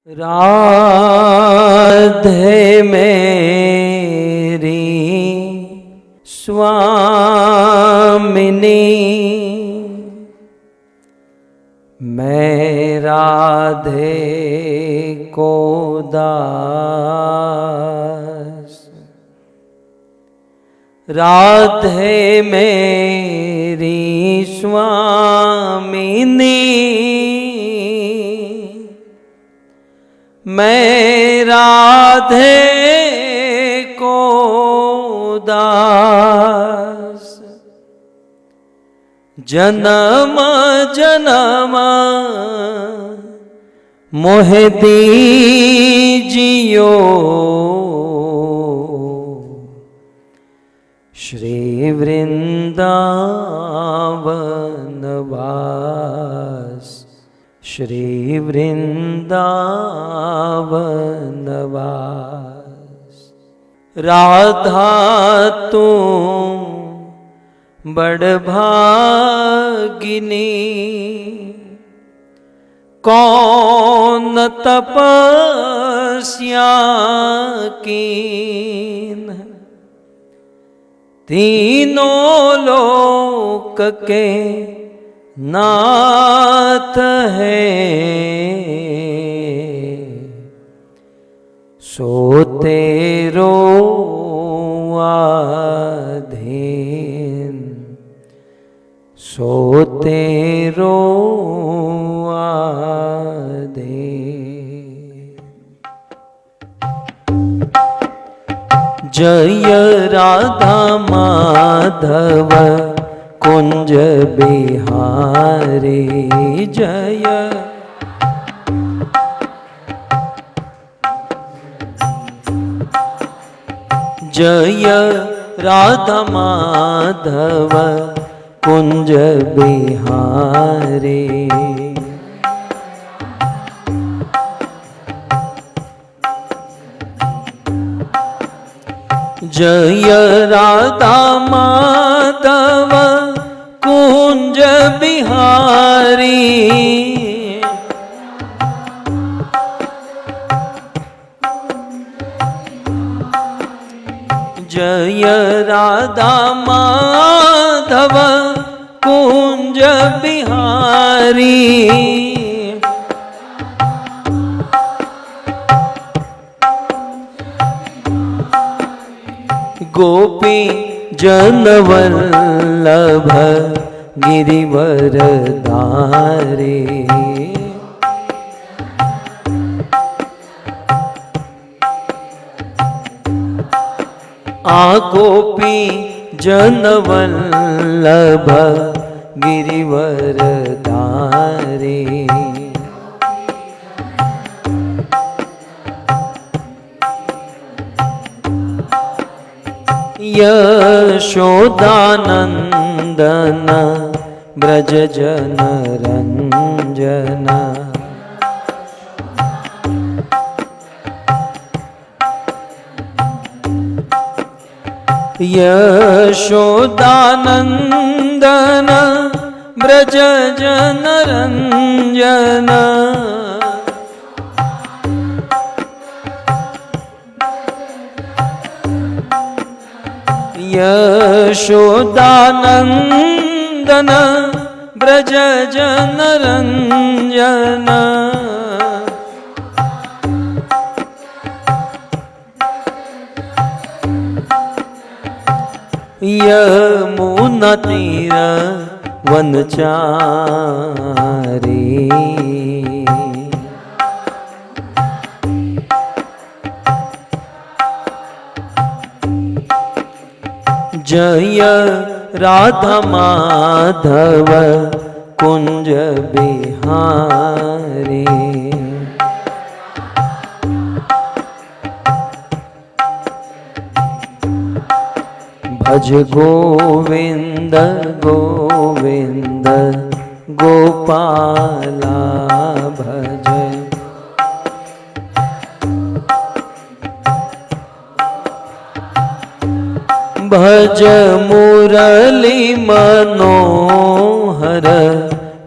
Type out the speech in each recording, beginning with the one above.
राधे मेरी स्वामिनी, मैं राधे को दास। राधे मेरी स्वामिनी, मैं राधे को दास। जन्म जन्म मोहे दीजियो, श्री वृंदावन वास, श्री वृंदावन वास। राधा तू बड़ भागिनी, कौन तपस्या कीन, तीनों लोक के नाथ है, सो तेरो आधीन, सो तेरो आधीन। जय राधा माधव कुंज बिहारी, जय जय राधा माधव कुंज बिहारी। जय राधा माधव कुंज बिहारी, जय राधा माधव कुंज बिहारी। गोपी जनवल्लभ गिरिवर धारी, आ गोपी जनवल्लभ गिरिवर धारी। यशोदानंदन ब्रज जन रंजन, यशोदानंदन ब्रज जन रंजन। यशोदानंदन ब्रज जन रंजन। यमुना तीर वनचारी, जय राधा माधव कुंज बिहारी। भज गोविंद गोविंद गोपाला भज, भज मुरली मनोहर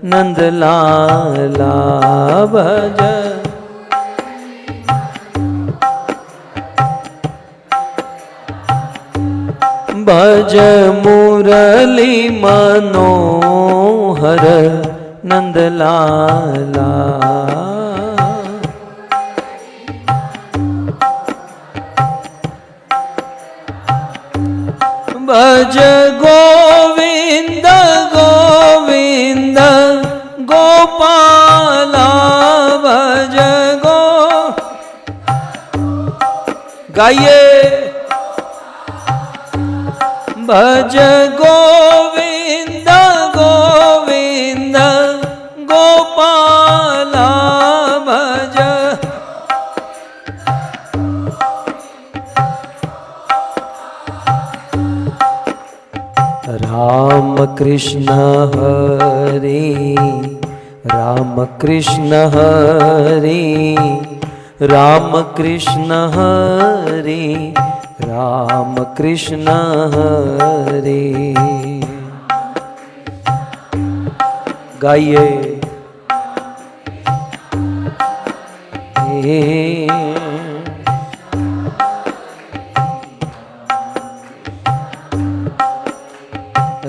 नंदलाला भज, भज मुरली मनोहर नंदलाला। भज गोविंद गोविंद गोपाला। भज गो गाइए। भज गोविंद गोविंद गोपाला। भज राम कृष्ण हरे राम कृष्ण हरे राम कृष्ण हरे राम कृष्ण हरे। गाइए।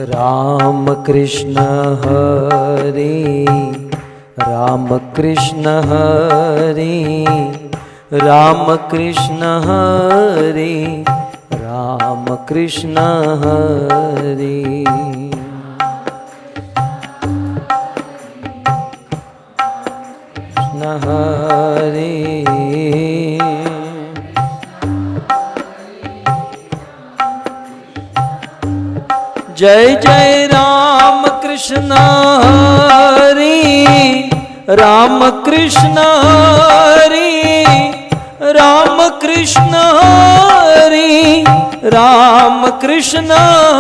राम कृष्ण हरे राम कृष्ण हरे राम कृष्ण हरे राम कृष्ण हरे। कृष्ण हरे। जय जय राम कृष्ण हरे राम कृष्ण हरे राम कृष्ण हरे राम कृष्ण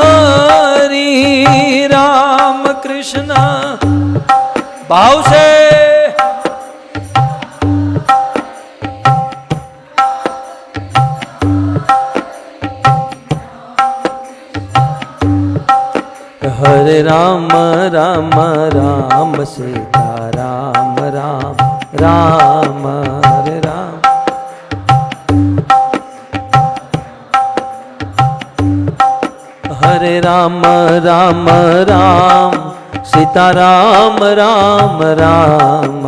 हरे राम कृष्ण। भाव से हरे राम राम राम सीता राम राम राम हरे राम। हरे राम राम राम सीता राम राम राम।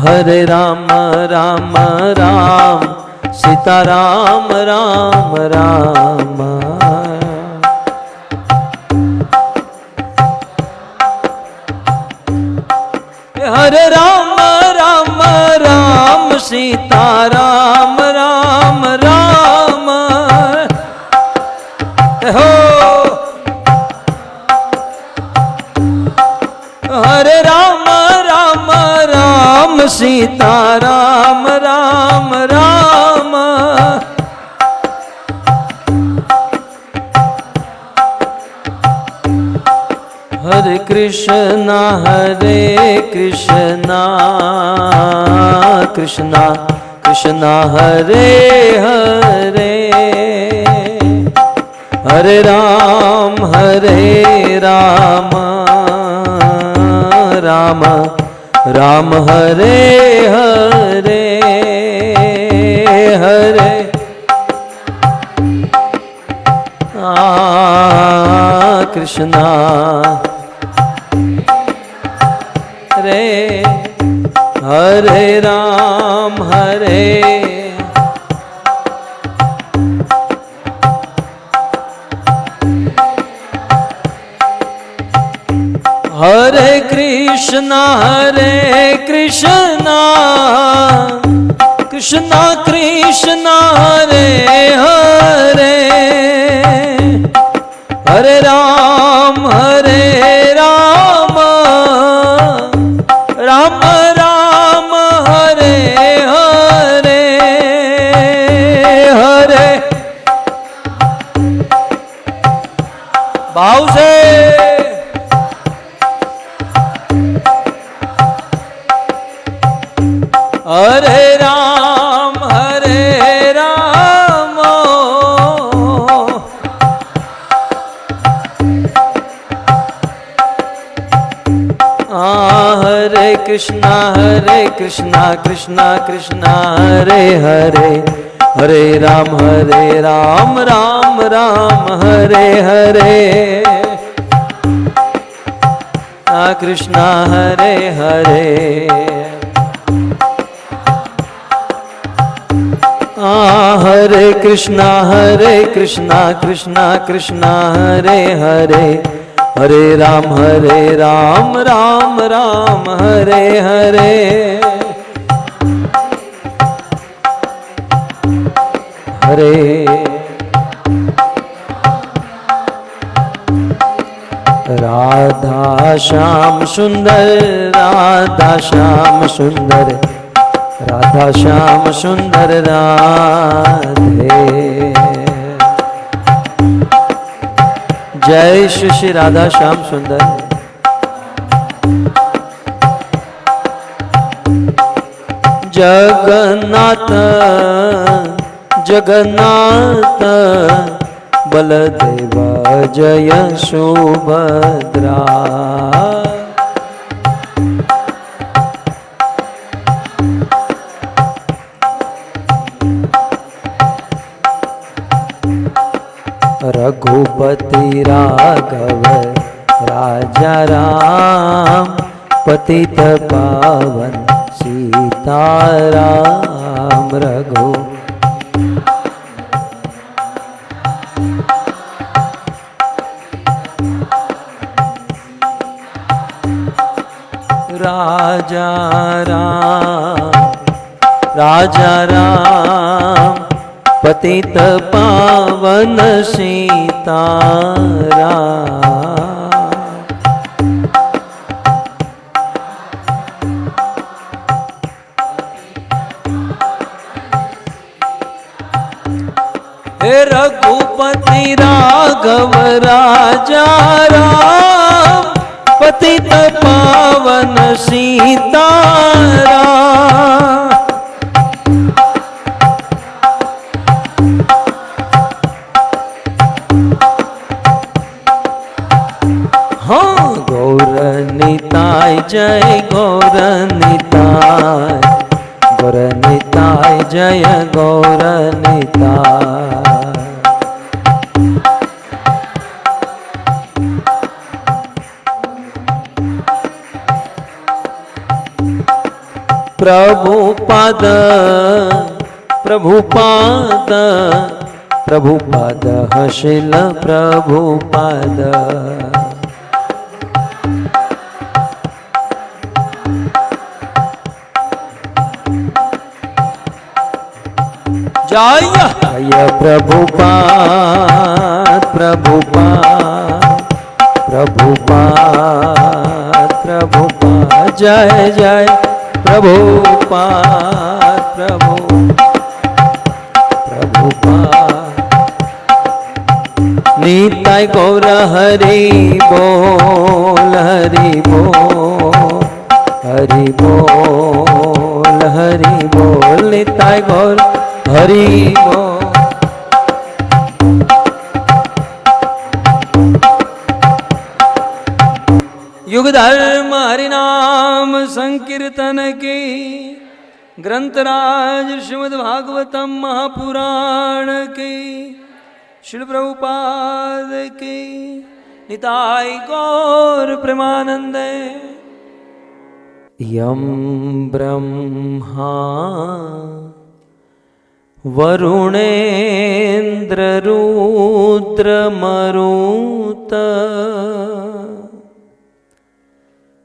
हरे राम राम राम सीता राम राम राम। हरे राम राम राम सीता राम राम राम। हो हरे राम राम राम सीता राम राम राम। हरे कृष्णा कृष्णा कृष्णा हरे हरे। हरे राम राम राम हरे हरे। हरे कृष्णा रे हरे राम हरे। हरे कृष्णा कृष्णा कृष्णा हरे हरे। हरे राम राम राम राम हरे हरे। हरे भाव से हरे राम हरे कृष्णा कृष्णा कृष्णा हरे हरे, हरे राम राम राम हरे हरे। कृष्णा हरे हरे, हरे कृष्णा कृष्णा कृष्णा हरे हरे, हरे राम राम राम हरे हरे। हरे राधा श्याम सुंदर, राधा श्याम सुंदर, राधा श्याम सुंदर राधे। जय श्री श्री राधा श्याम सुंदर। जगन्नाथ जगन्नाथ बलदेव जय सुभद्रा। रघुपति राघव राजा राम, पतित पावन सीताराम। रघु राजा राम, पतित पावन सीताराम। हे रघुपति राघव राजा राम, पतित पावन सीताराम। हाँ गौर निताय जय गौर निताय, गौर निताय जय गौर निताय। प्रभुपाद प्रभुपाद प्रभुपाद शिल प्रभुपाद। जय जय प्रभुपाद प्रभुपाद प्रभुपाद प्रभुपाद। जय जय प्रभुपाद प्रभुपाद। निताय गौर हरि बोल हरि बोल हरि बोल हरि बोल। निताय गौर हरि बोल। युग धर्म हरिनाम संकीर्तन की, ग्रंथराज श्रीमद् भागवतम महापुराण की, श्रील प्रभुपाद की। निताय गौर प्रेमानंद। यम ब्रह्मा वरुणेन्द्र रुद्रमरुत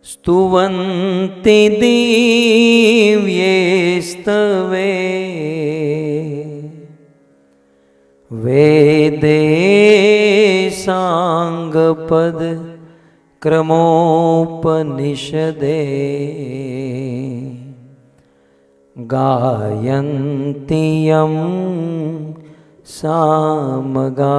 स्तुवन्ति दिव्यैस्तवे वेदे सांगपद क्रमोपनिषदे गायन्ति यं सामगा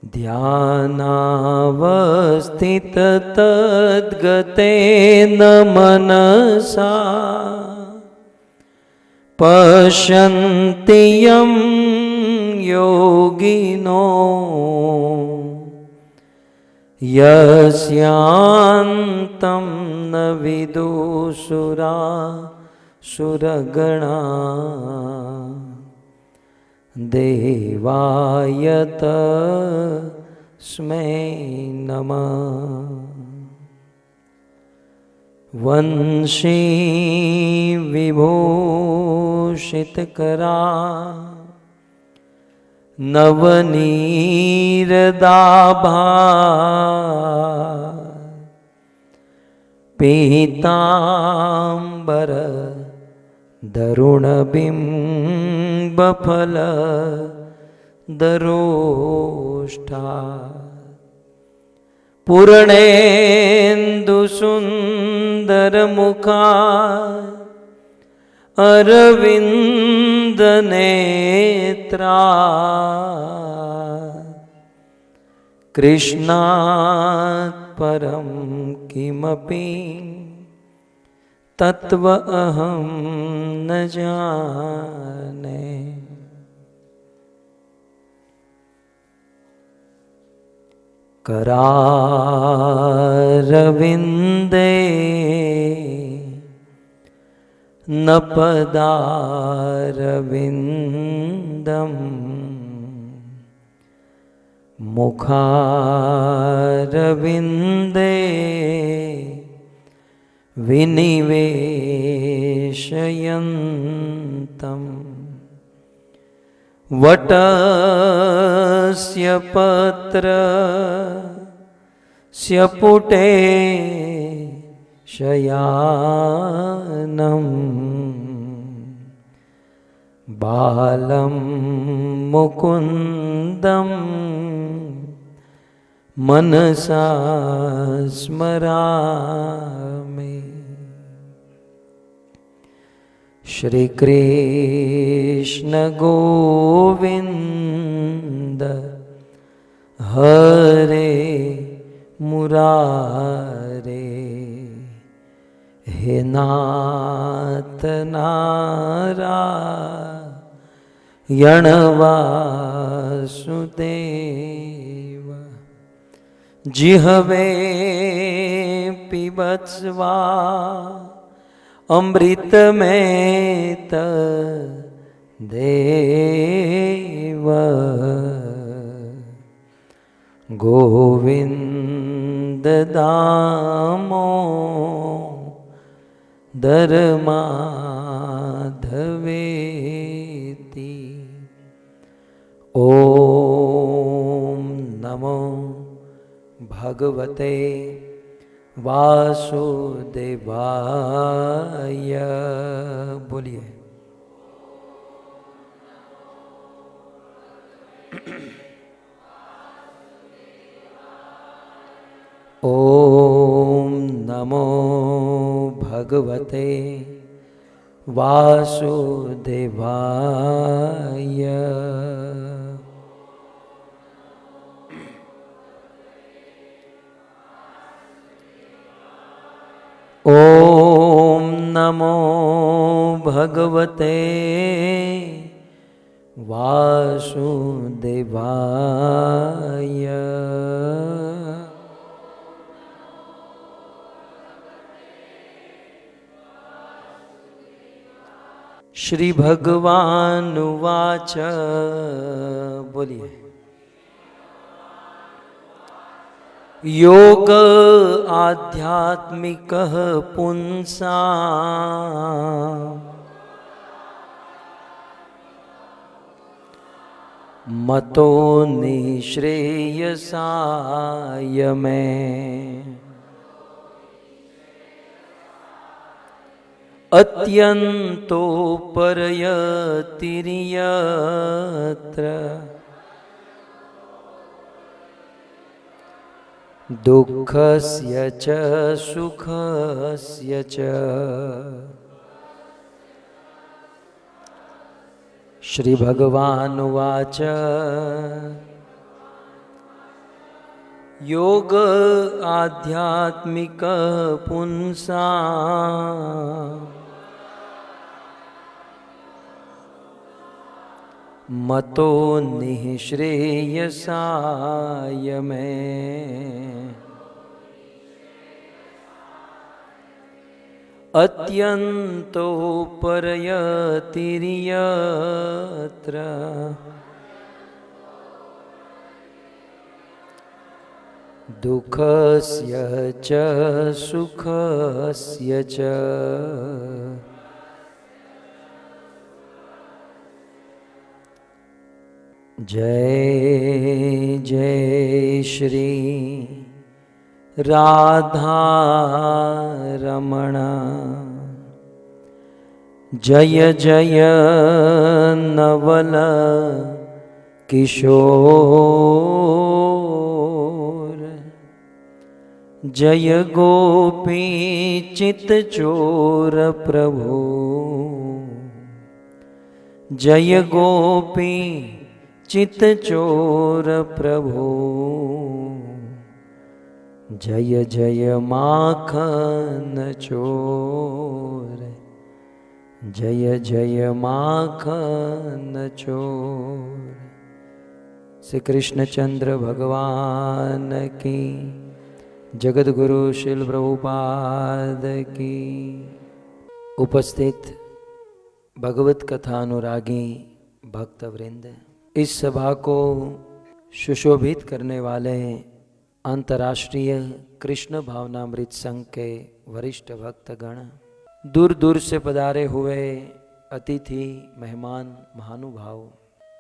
ध्यानावस्थिततद्गतेन मनसा पश्यन्ति यं योगिनो यस्यान्तं न विदुषुरा सुरगणा देवाय तस्मै नमः। वंशी विभूषितकरा नवनीरदाभा पीतांबर दरुणबिंबफल दरोष्ठा पूर्णेन्दुसुन्दरमुखा अरविन्दनेत्रा कृष्णात् परं किमपि तत्व अहं न जाने। करारविन्दे न पदारविन्दम् मुखारविन्दे विनिवेशयन्तम् वटस्य पत्रस्य पुटे शयानम् बालं मुकुन्दं मनसा स्मरामि। श्री कृष्ण गोविंद हरे मुरारे, हे नाथ नारायण वासुदेव। जिह्वे पिबत्स्वा अमृत में देव। गोविंद दामो दरमाधवेति। ओम नमो भगवते वासुदेवाय। बोलिए। ओम नमो भगवते वासुदेवाय। ओम नमो भगवते वासुदेवाय। श्री भगवानुवाच। बोलिए। योग आध्यात्मिकः पुंसा मतो निःश्रेयसाय मे। अत्यन्तोपरयतिर्यत्र दुःखस्य च सुखस्य च। श्री भगवानुवाच। योग आध्यात्मिक पुंसा मतो निःश्रेयसाय मे। अत्यन्तोपरयतिर्यत्र दुःखस्य च सुखस्य च। जय जय श्री राधा रमण, जय जय नवल किशोर, जय गोपी चित चोर प्रभु, जय गोपी चित चोर प्रभु, जय जय माखन चोर, जय जय माखन चोर। श्री कृष्णचंद्र भगवान की, जगत गुरु श्रील प्रभुपाद की। उपस्थित भगवत कथा अनुरागी भक्तवृंद, इस सभा को सुशोभित करने वाले अंतर्राष्ट्रीय कृष्ण भावनामृत संघ के वरिष्ठ भक्तगण, दूर दूर से पधारे हुए अतिथि मेहमान महानुभाव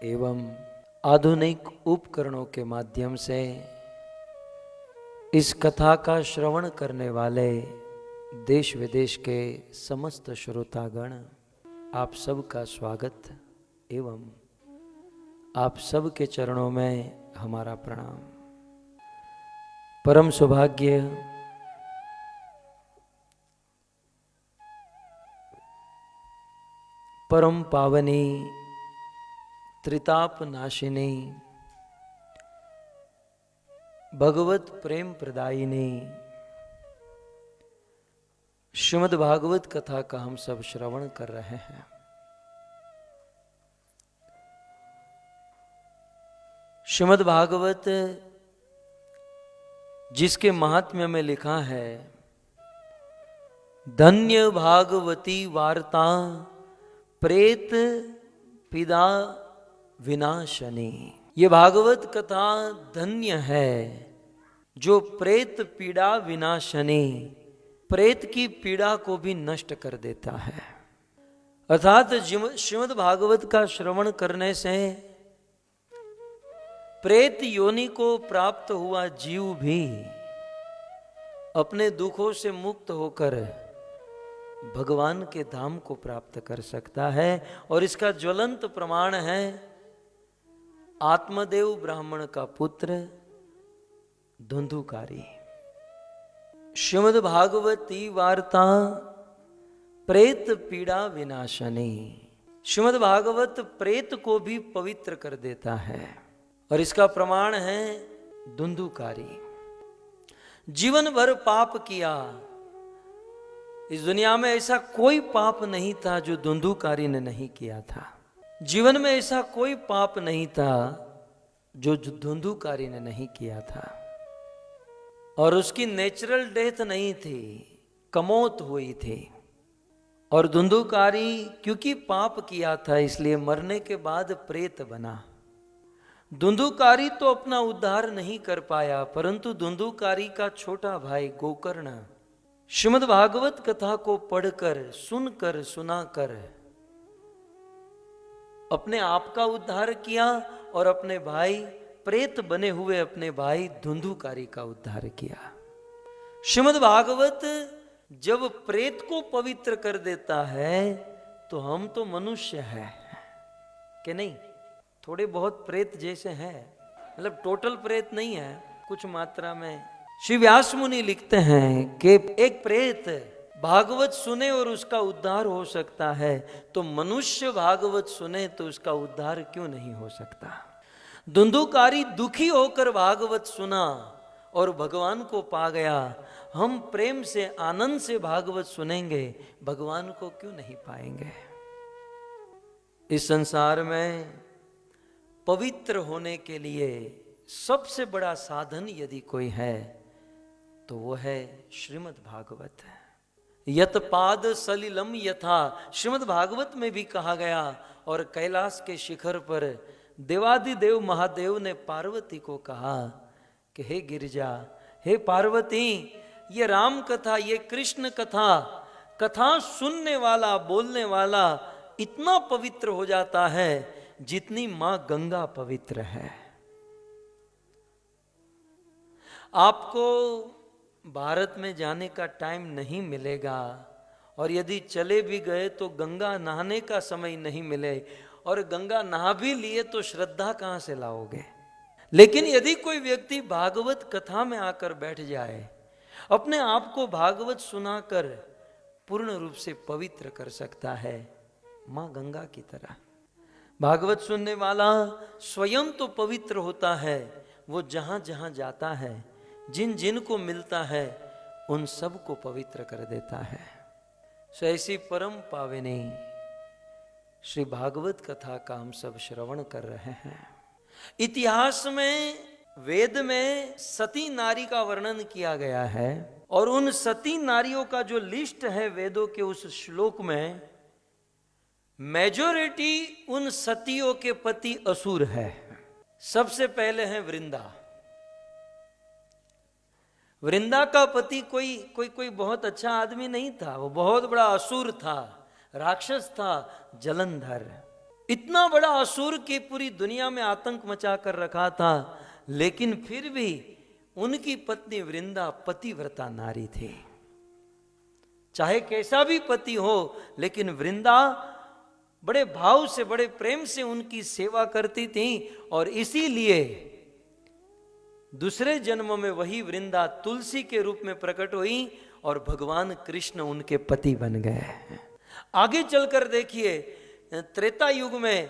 एवं आधुनिक उपकरणों के माध्यम से इस कथा का श्रवण करने वाले देश विदेश के समस्त श्रोतागण, आप सबका स्वागत एवं आप सब के चरणों में हमारा प्रणाम। परम सौभाग्य परम पावनी त्रिताप नाशिनी भगवत प्रेम प्रदायिनी श्रीमद् भागवत कथा का हम सब श्रवण कर रहे हैं। श्रीमद् भागवत जिसके महात्म्य में लिखा है, धन्य भागवती वार्ता प्रेत पीड़ा विनाशनी। ये भागवत कथा धन्य है जो प्रेत पीड़ा विनाशनी, प्रेत की पीड़ा को भी नष्ट कर देता है। अर्थात श्रीमद् भागवत का श्रवण करने से प्रेत योनि को प्राप्त हुआ जीव भी अपने दुखों से मुक्त होकर भगवान के धाम को प्राप्त कर सकता है। और इसका ज्वलंत प्रमाण है आत्मदेव ब्राह्मण का पुत्र धुंधुकारी। श्रीमद् भागवती वार्ता प्रेत पीड़ा विनाशनी। श्रीमद् भागवत प्रेत को भी पवित्र कर देता है और इसका प्रमाण है धुंधुकारी। जीवन भर पाप किया, इस दुनिया में ऐसा कोई पाप नहीं था जो धुंधुकारी ने नहीं किया था। जीवन में ऐसा कोई पाप नहीं था जो धुंधुकारी ने नहीं किया था। और उसकी नेचुरल डेथ नहीं थी, कमौत हुई थी। और धुंधुकारी क्योंकि पाप किया था इसलिए मरने के बाद प्रेत बना। धुंधुकारी तो अपना उद्धार नहीं कर पाया, परंतु धुंधुकारी का छोटा भाई गोकर्ण श्रीमद् भागवत कथा को पढ़कर, सुनकर, सुनाकर अपने आप का उद्धार किया और अपने भाई, प्रेत बने हुए अपने भाई धुंधुकारी का उद्धार किया। श्रीमद् भागवत जब प्रेत को पवित्र कर देता है तो हम तो मनुष्य हैं कि नहीं? थोड़े बहुत प्रेत जैसे हैं, मतलब टोटल प्रेत नहीं है, कुछ मात्रा में। श्री व्यास मुनि लिखते हैं कि एक प्रेत भागवत सुने और उसका उद्धार हो सकता है, तो मनुष्य भागवत सुने तो उसका उद्धार क्यों नहीं हो सकता? धुंधुकारी दुखी होकर भागवत सुना और भगवान को पा गया। हम प्रेम से, आनंद से भागवत सुनेंगे, भगवान को क्यों नहीं पाएंगे? इस संसार में पवित्र होने के लिए सबसे बड़ा साधन यदि कोई है तो वो है श्रीमद् भागवत। यत पाद सलिलम यथा, श्रीमद् भागवत में भी कहा गया। और कैलाश के शिखर पर देवादिदेव महादेव ने पार्वती को कहा कि हे गिरिजा, हे पार्वती, ये राम कथा, ये कृष्ण कथा, कथा सुनने वाला, बोलने वाला इतना पवित्र हो जाता है जितनी मां गंगा पवित्र है। आपको भारत में जाने का टाइम नहीं मिलेगा, और यदि चले भी गए तो गंगा नहाने का समय नहीं मिले, और गंगा नहा भी लिए तो श्रद्धा कहां से लाओगे। लेकिन यदि कोई व्यक्ति भागवत कथा में आकर बैठ जाए, अपने आप को भागवत सुनाकर पूर्ण रूप से पवित्र कर सकता है, मां गंगा की तरह। भागवत सुनने वाला स्वयं तो पवित्र होता है, वो जहां जहां जाता है, जिन जिन को मिलता है, उन सब को पवित्र कर देता है। सो ऐसी परम पावनी श्री भागवत कथा का हम सब श्रवण कर रहे हैं। इतिहास में, वेद में सती नारी का वर्णन किया गया है, और उन सती नारियों का जो लिस्ट है वेदों के उस श्लोक में, मेजॉरिटी उन सतियों के पति असुर है। सबसे पहले है वृंदा। वृंदा का पति कोई बहुत अच्छा आदमी नहीं था, वो बहुत बड़ा असुर था, राक्षस था, जलंधर। इतना बड़ा असुर की पूरी दुनिया में आतंक मचा कर रखा था, लेकिन फिर भी उनकी पत्नी वृंदा पतिव्रता नारी थी। चाहे कैसा भी पति हो, लेकिन वृंदा बड़े भाव से, बड़े प्रेम से उनकी सेवा करती थी, और इसीलिए दूसरे जन्म में वही वृंदा तुलसी के रूप में प्रकट हुई और भगवान कृष्ण उनके पति बन गए। आगे चलकर देखिए, त्रेता युग में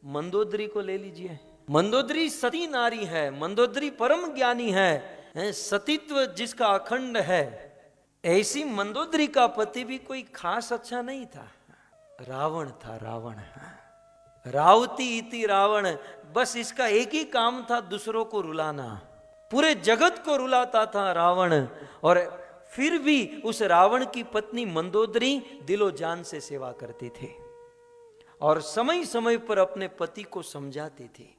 मंदोदरी को ले लीजिए। मंदोदरी सती नारी है, मंदोदरी परम ज्ञानी है, सतीत्व जिसका अखंड है। ऐसी मंदोदरी का पति भी कोई खास अच्छा नहीं था, रावण था, रावण। रावती इति रावण, बस इसका एक ही काम था, दूसरों को रुलाना। पूरे जगत को रुलाता था रावण, और फिर भी उस रावण की पत्नी मंदोदरी दिलो जान से सेवा करती थी, और समय समय पर अपने पति को समझाती थी।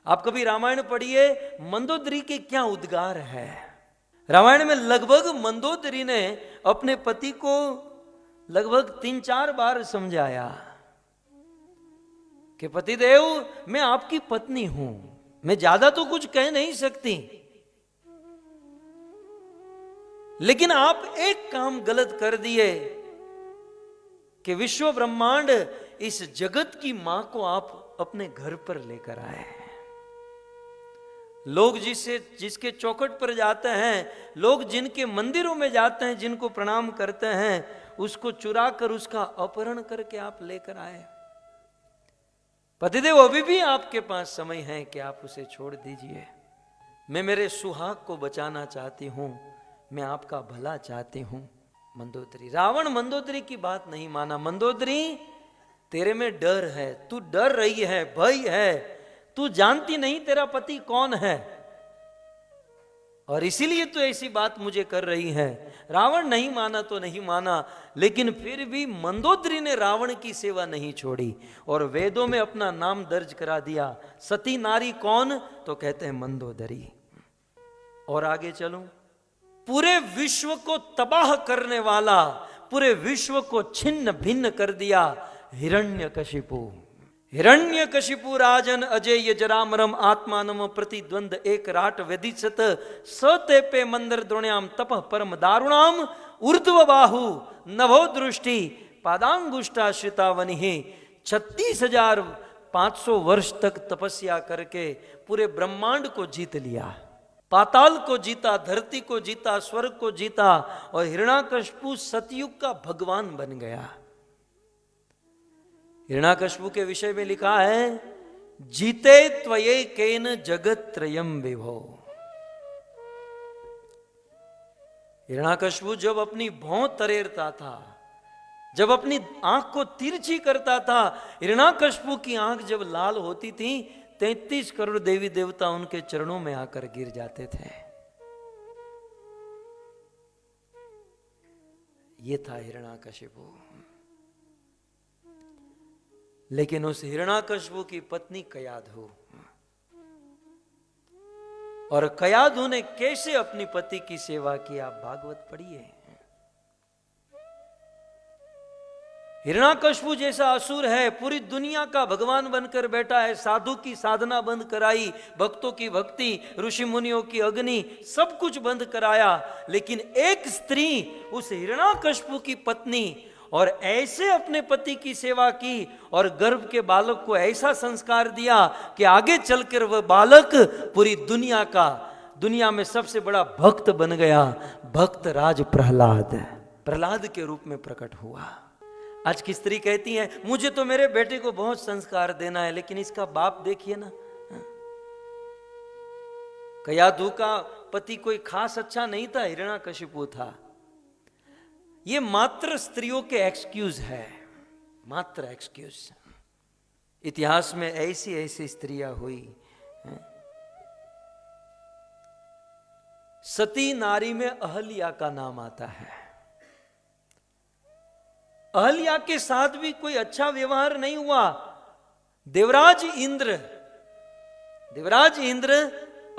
आप कभी रामायण पढ़िए, मंदोदरी के क्या उद्गार है। रामायण में लगभग मंदोदरी ने अपने पति को लगभग 3-4 बार समझाया कि पतिदेव, मैं आपकी पत्नी हूं, मैं ज्यादा तो कुछ कह नहीं सकती, लेकिन आप एक काम गलत कर दिए कि विश्व ब्रह्मांड, इस जगत की मां को आप अपने घर पर लेकर आए। लोग जिसके चौखट पर जाते हैं, लोग जिनके मंदिरों में जाते हैं, जिनको प्रणाम करते हैं, उसको चुरा कर, उसका अपहरण करके आप लेकर आए। पतिदेव, अभी भी आपके पास समय है कि आप उसे छोड़ दीजिए। मैं मेरे सुहाग को बचाना चाहती हूं, मैं आपका भला चाहती हूं। मंदोदरी, रावण मंदोदरी की बात नहीं माना। मंदोदरी, तेरे में डर है, तू डर रही है, भय है, तू जानती नहीं तेरा पति कौन है, और इसीलिए तू ऐसी बात मुझे कर रही है। रावण नहीं माना तो नहीं माना, लेकिन फिर भी मंदोदरी ने रावण की सेवा नहीं छोड़ी, और वेदों में अपना नाम दर्ज करा दिया। सती नारी कौन, तो कहते हैं मंदोदरी। और आगे चलूं, पूरे विश्व को तबाह करने वाला, पूरे विश्व को छिन्न भिन्न कर दिया, हिरण्यकशिपु। हिरण्यकशिपु राजन अजय जरामरम आत्मानम प्रतिद्वंद एक राट वेदिशत सते पे मंदर द्रोण्याम तपः परम दारुणाम ऊर्ध्व बाहु नभो दृष्टि पादांगुष्टाश्रिता वनि। 36,500 वर्ष तक तपस्या करके पूरे ब्रह्मांड को जीत लिया, पाताल को जीता, धरती को जीता, स्वर्ग को जीता, और हिरण्यकशिपु सतयुग का भगवान बन गया। हिरण्यकशिपु के विषय में लिखा है, जीते त्वये केन जगत त्रयम विभो। हिरण्यकशिपु जब अपनी भौं तरेरता था, जब अपनी आंख को तिरछी करता था, हिरण्यकशिपु की आंख जब लाल होती थी, 33 करोड़ देवी देवता उनके चरणों में आकर गिर जाते थे। ये था हिरण्याकशिपु। लेकिन उस हिरण्याकशिपु की पत्नी कयाधु, और कयाधु ने कैसे अपनी पति की सेवा की, आप भागवत पढ़िए। हिरण्याकशिपु जैसा असुर है, पूरी दुनिया का भगवान बनकर बैठा है, साधु की साधना बंद कराई, भक्तों की भक्ति, ऋषि मुनियों की अग्नि, सब कुछ बंद कराया, लेकिन एक स्त्री उस हिरण्याकशिपु की पत्नी, और ऐसे अपने पति की सेवा की और गर्भ के बालक को ऐसा संस्कार दिया कि आगे चलकर वह बालक पूरी दुनिया में सबसे बड़ा भक्त बन गया। भक्त राज प्रहलाद के रूप में प्रकट हुआ। आज की स्त्री कहती है मुझे तो मेरे बेटे को बहुत संस्कार देना है, लेकिन इसका बाप देखिए ना। कयाधु का पति कोई खास अच्छा नहीं था, हिरण्याकशिपु था। ये मात्र स्त्रियों के एक्सक्यूज है, मात्र एक्सक्यूज। इतिहास में ऐसी ऐसी स्त्रियां हुई हैं। सती नारी में अहल्या का नाम आता है। अहल्या के साथ भी कोई अच्छा व्यवहार नहीं हुआ। देवराज इंद्र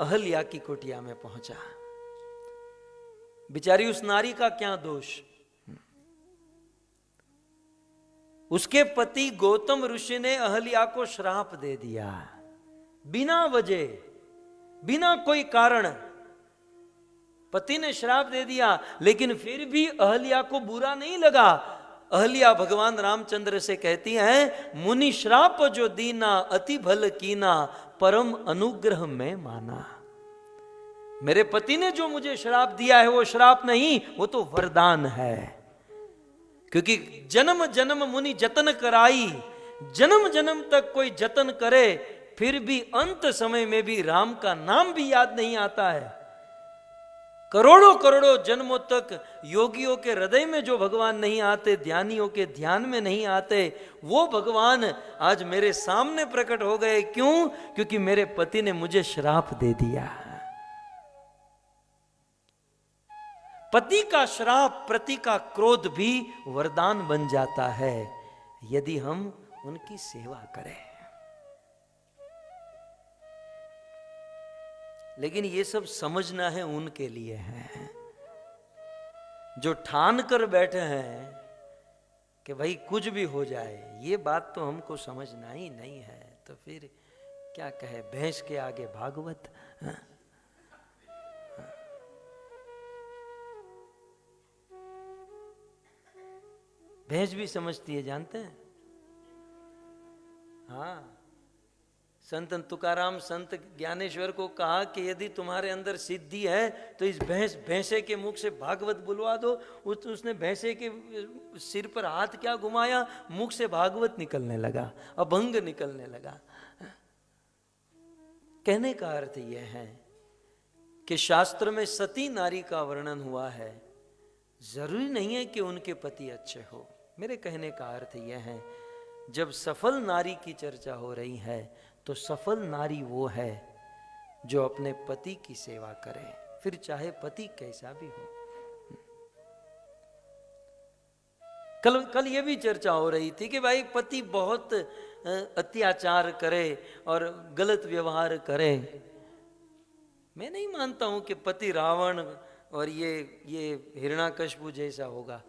अहल्या की कुटिया में पहुंचा। बेचारी उस नारी का क्या दोष। उसके पति गौतम ऋषि ने अहल्या को श्राप दे दिया, बिना वजह, बिना कोई कारण पति ने श्राप दे दिया। लेकिन फिर भी अहल्या को बुरा नहीं लगा। अहल्या भगवान रामचंद्र से कहती है मुनि श्राप जो दीना अति भल कीना परम अनुग्रह में माना। मेरे पति ने जो मुझे श्राप दिया है वो श्राप नहीं, वो तो वरदान है। क्योंकि जन्म जन्म मुनि जतन कराई, जन्म जन्म तक कोई जतन करे फिर भी अंत समय में भी राम का नाम भी याद नहीं आता है। करोड़ों करोड़ों जन्मों तक योगियों के हृदय में जो भगवान नहीं आते, ध्यानियों के ध्यान में नहीं आते, वो भगवान आज मेरे सामने प्रकट हो गए। क्यों? क्योंकि मेरे पति ने मुझे श्राप दे दिया। पति का श्राप, पति का क्रोध भी वरदान बन जाता है यदि हम उनकी सेवा करें। लेकिन ये सब समझना है उनके लिए है जो ठान कर बैठे हैं कि भाई कुछ भी हो जाए। ये बात तो हमको समझना ही नहीं है, तो फिर क्या कहे, भैंस के आगे भागवत। भैंस भी समझती है, जानते हैं? हाँ, संत तुकाराम, संत ज्ञानेश्वर को कहा कि यदि तुम्हारे अंदर सिद्धि है तो इस भैंसे के मुख से भागवत बुलवा दो। उसने भैंसे के सिर पर हाथ क्या घुमाया, मुख से भागवत निकलने लगा, अभंग निकलने लगा। कहने का अर्थ यह है कि शास्त्र में सती नारी का वर्णन हुआ है, जरूरी नहीं है कि उनके पति अच्छे हो। मेरे कहने का अर्थ यह है जब सफल नारी की चर्चा हो रही है तो सफल नारी वो है जो अपने पति की सेवा करे, फिर चाहे पति कैसा भी हो। कल ये भी चर्चा हो रही थी कि भाई पति बहुत अत्याचार करे और गलत व्यवहार करे। मैं नहीं मानता हूं कि पति रावण और ये हिरण्याकशिपु जैसा होगा।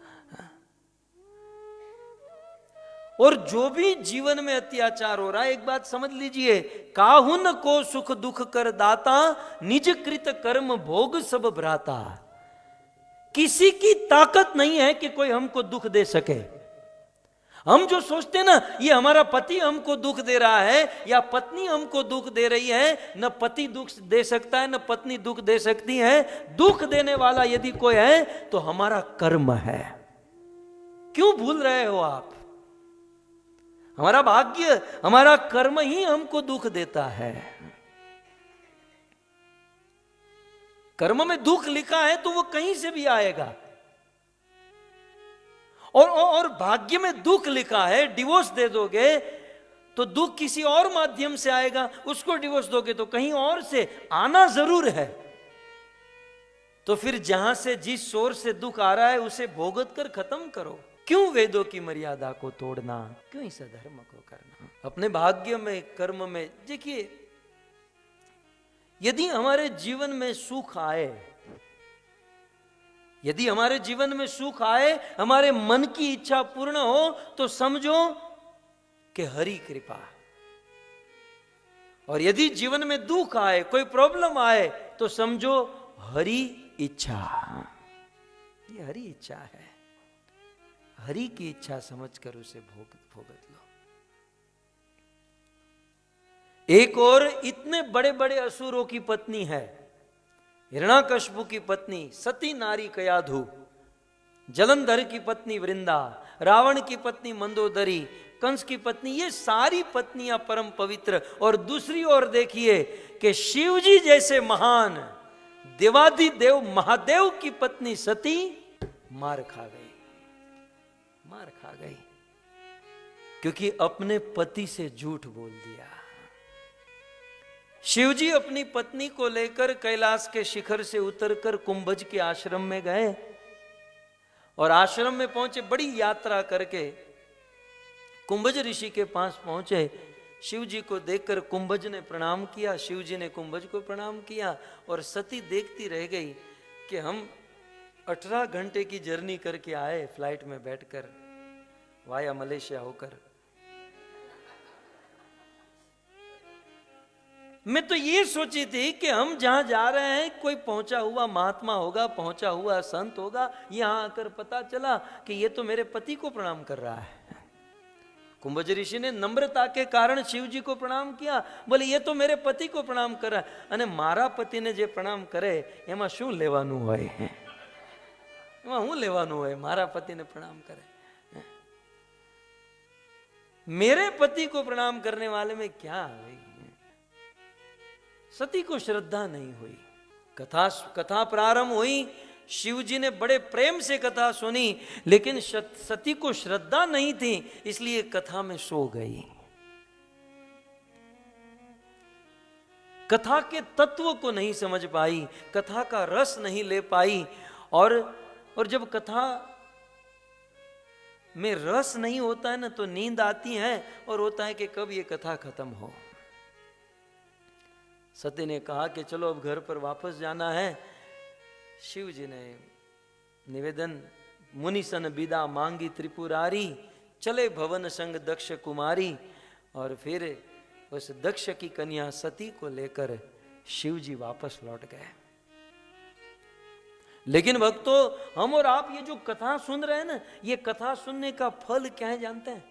और जो भी जीवन में अत्याचार हो रहा है, एक बात समझ लीजिए, काहुन को सुख दुख कर दाता, निज कृत कर्म भोग सब भ्राता। किसी की ताकत नहीं है कि कोई हमको दुख दे सके। हम जो सोचते ना ये हमारा पति हमको दुख दे रहा है या पत्नी हमको दुख दे रही है, न पति दुख दे सकता है न पत्नी दुख दे सकती है। दुख देने वाला यदि कोई है तो हमारा कर्म है। क्यों भूल रहे हो आप? हमारा भाग्य, हमारा कर्म ही हमको दुख देता है। कर्म में दुख लिखा है तो वो कहीं से भी आएगा। और भाग्य में दुख लिखा है, डिवोर्स दे दोगे तो दुख किसी और माध्यम से आएगा, उसको डिवोर्स दोगे तो कहीं और से आना जरूर है। तो फिर जहां से जिस सोर से दुख आ रहा है उसे भोगत कर खत्म करो। क्यों वेदों की मर्यादा को तोड़ना, क्यों इस अधर्म को करना। अपने भाग्य में, कर्म में देखिए, यदि हमारे जीवन में सुख आए, यदि हमारे जीवन में सुख आए, हमारे मन की इच्छा पूर्ण हो, तो समझो कि हरि कृपा। और यदि जीवन में दुख आए, कोई प्रॉब्लम आए, तो समझो हरि इच्छा। ये हरि इच्छा है। हरि की इच्छा समझकर उसे भोगत लो। एक और इतने बड़े बड़े असुरों की पत्नी है, हिरण्याकश्यप की पत्नी सती नारी कयाधु, जलंधर की पत्नी वृंदा, रावण की पत्नी मंदोदरी, कंस की पत्नी, ये सारी पत्नियां परम पवित्र। और दूसरी ओर देखिए कि शिव जी जैसे महान देवाधिदेव महादेव की पत्नी सती मार खा गई, मार खा गई, क्योंकि अपने पति से झूठ बोल दिया। शिवजी अपनी पत्नी को लेकर कैलाश के शिखर से उतरकर कुंभज के आश्रम में गए और आश्रम में पहुंचे, बड़ी यात्रा करके कुंभज ऋषि के पास पहुंचे। शिवजी को देखकर कुंभज ने प्रणाम किया, शिवजी ने कुंभज को प्रणाम किया और सती देखती रह गई कि हम 18 घंटे की जर्नी करके आए फ्लाइट में बैठकर वाया मलेशिया होकर। मैं तो ये सोची थी कि हम जहां जा रहे हैं कोई पहुंचा हुआ महात्मा होगा, पहुंचा हुआ संत होगा, यहां आकर पता चला कि ये तो मेरे पति को प्रणाम कर रहा है। कुंभज ऋषि ने नम्रता के कारण शिव जी को प्रणाम किया, बोले ये तो मेरे पति को प्रणाम कर रहा है। अने मारा पति ने जे प्रणाम करे एमा शू लेवानुं होय, एमा हूँ लेवानुं होय, मारा पति ने प्रणाम करे। मेरे पति को प्रणाम करने वाले में क्या है। सती को श्रद्धा नहीं हुई। कथा प्रारंभ हुई, शिव जी ने बड़े प्रेम से कथा सुनी, लेकिन सती को श्रद्धा नहीं थी, इसलिए कथा में सो गई। कथा के तत्व को नहीं समझ पाई, कथा का रस नहीं ले पाई। और जब कथा में रस नहीं होता है ना, तो नींद आती है और होता है कि कब ये कथा खत्म हो। सती ने कहा कि चलो अब घर पर वापस जाना है। शिव जी ने निवेदन, मुनि सन विदा मांगी त्रिपुरारी, चले भवन संग दक्ष कुमारी। और फिर उस दक्ष की कन्या सती को लेकर शिव जी वापस लौट गए। लेकिन भक्तों, हम और आप ये जो कथा सुन रहे हैं ना, ये कथा सुनने का फल क्या है जानते हैं?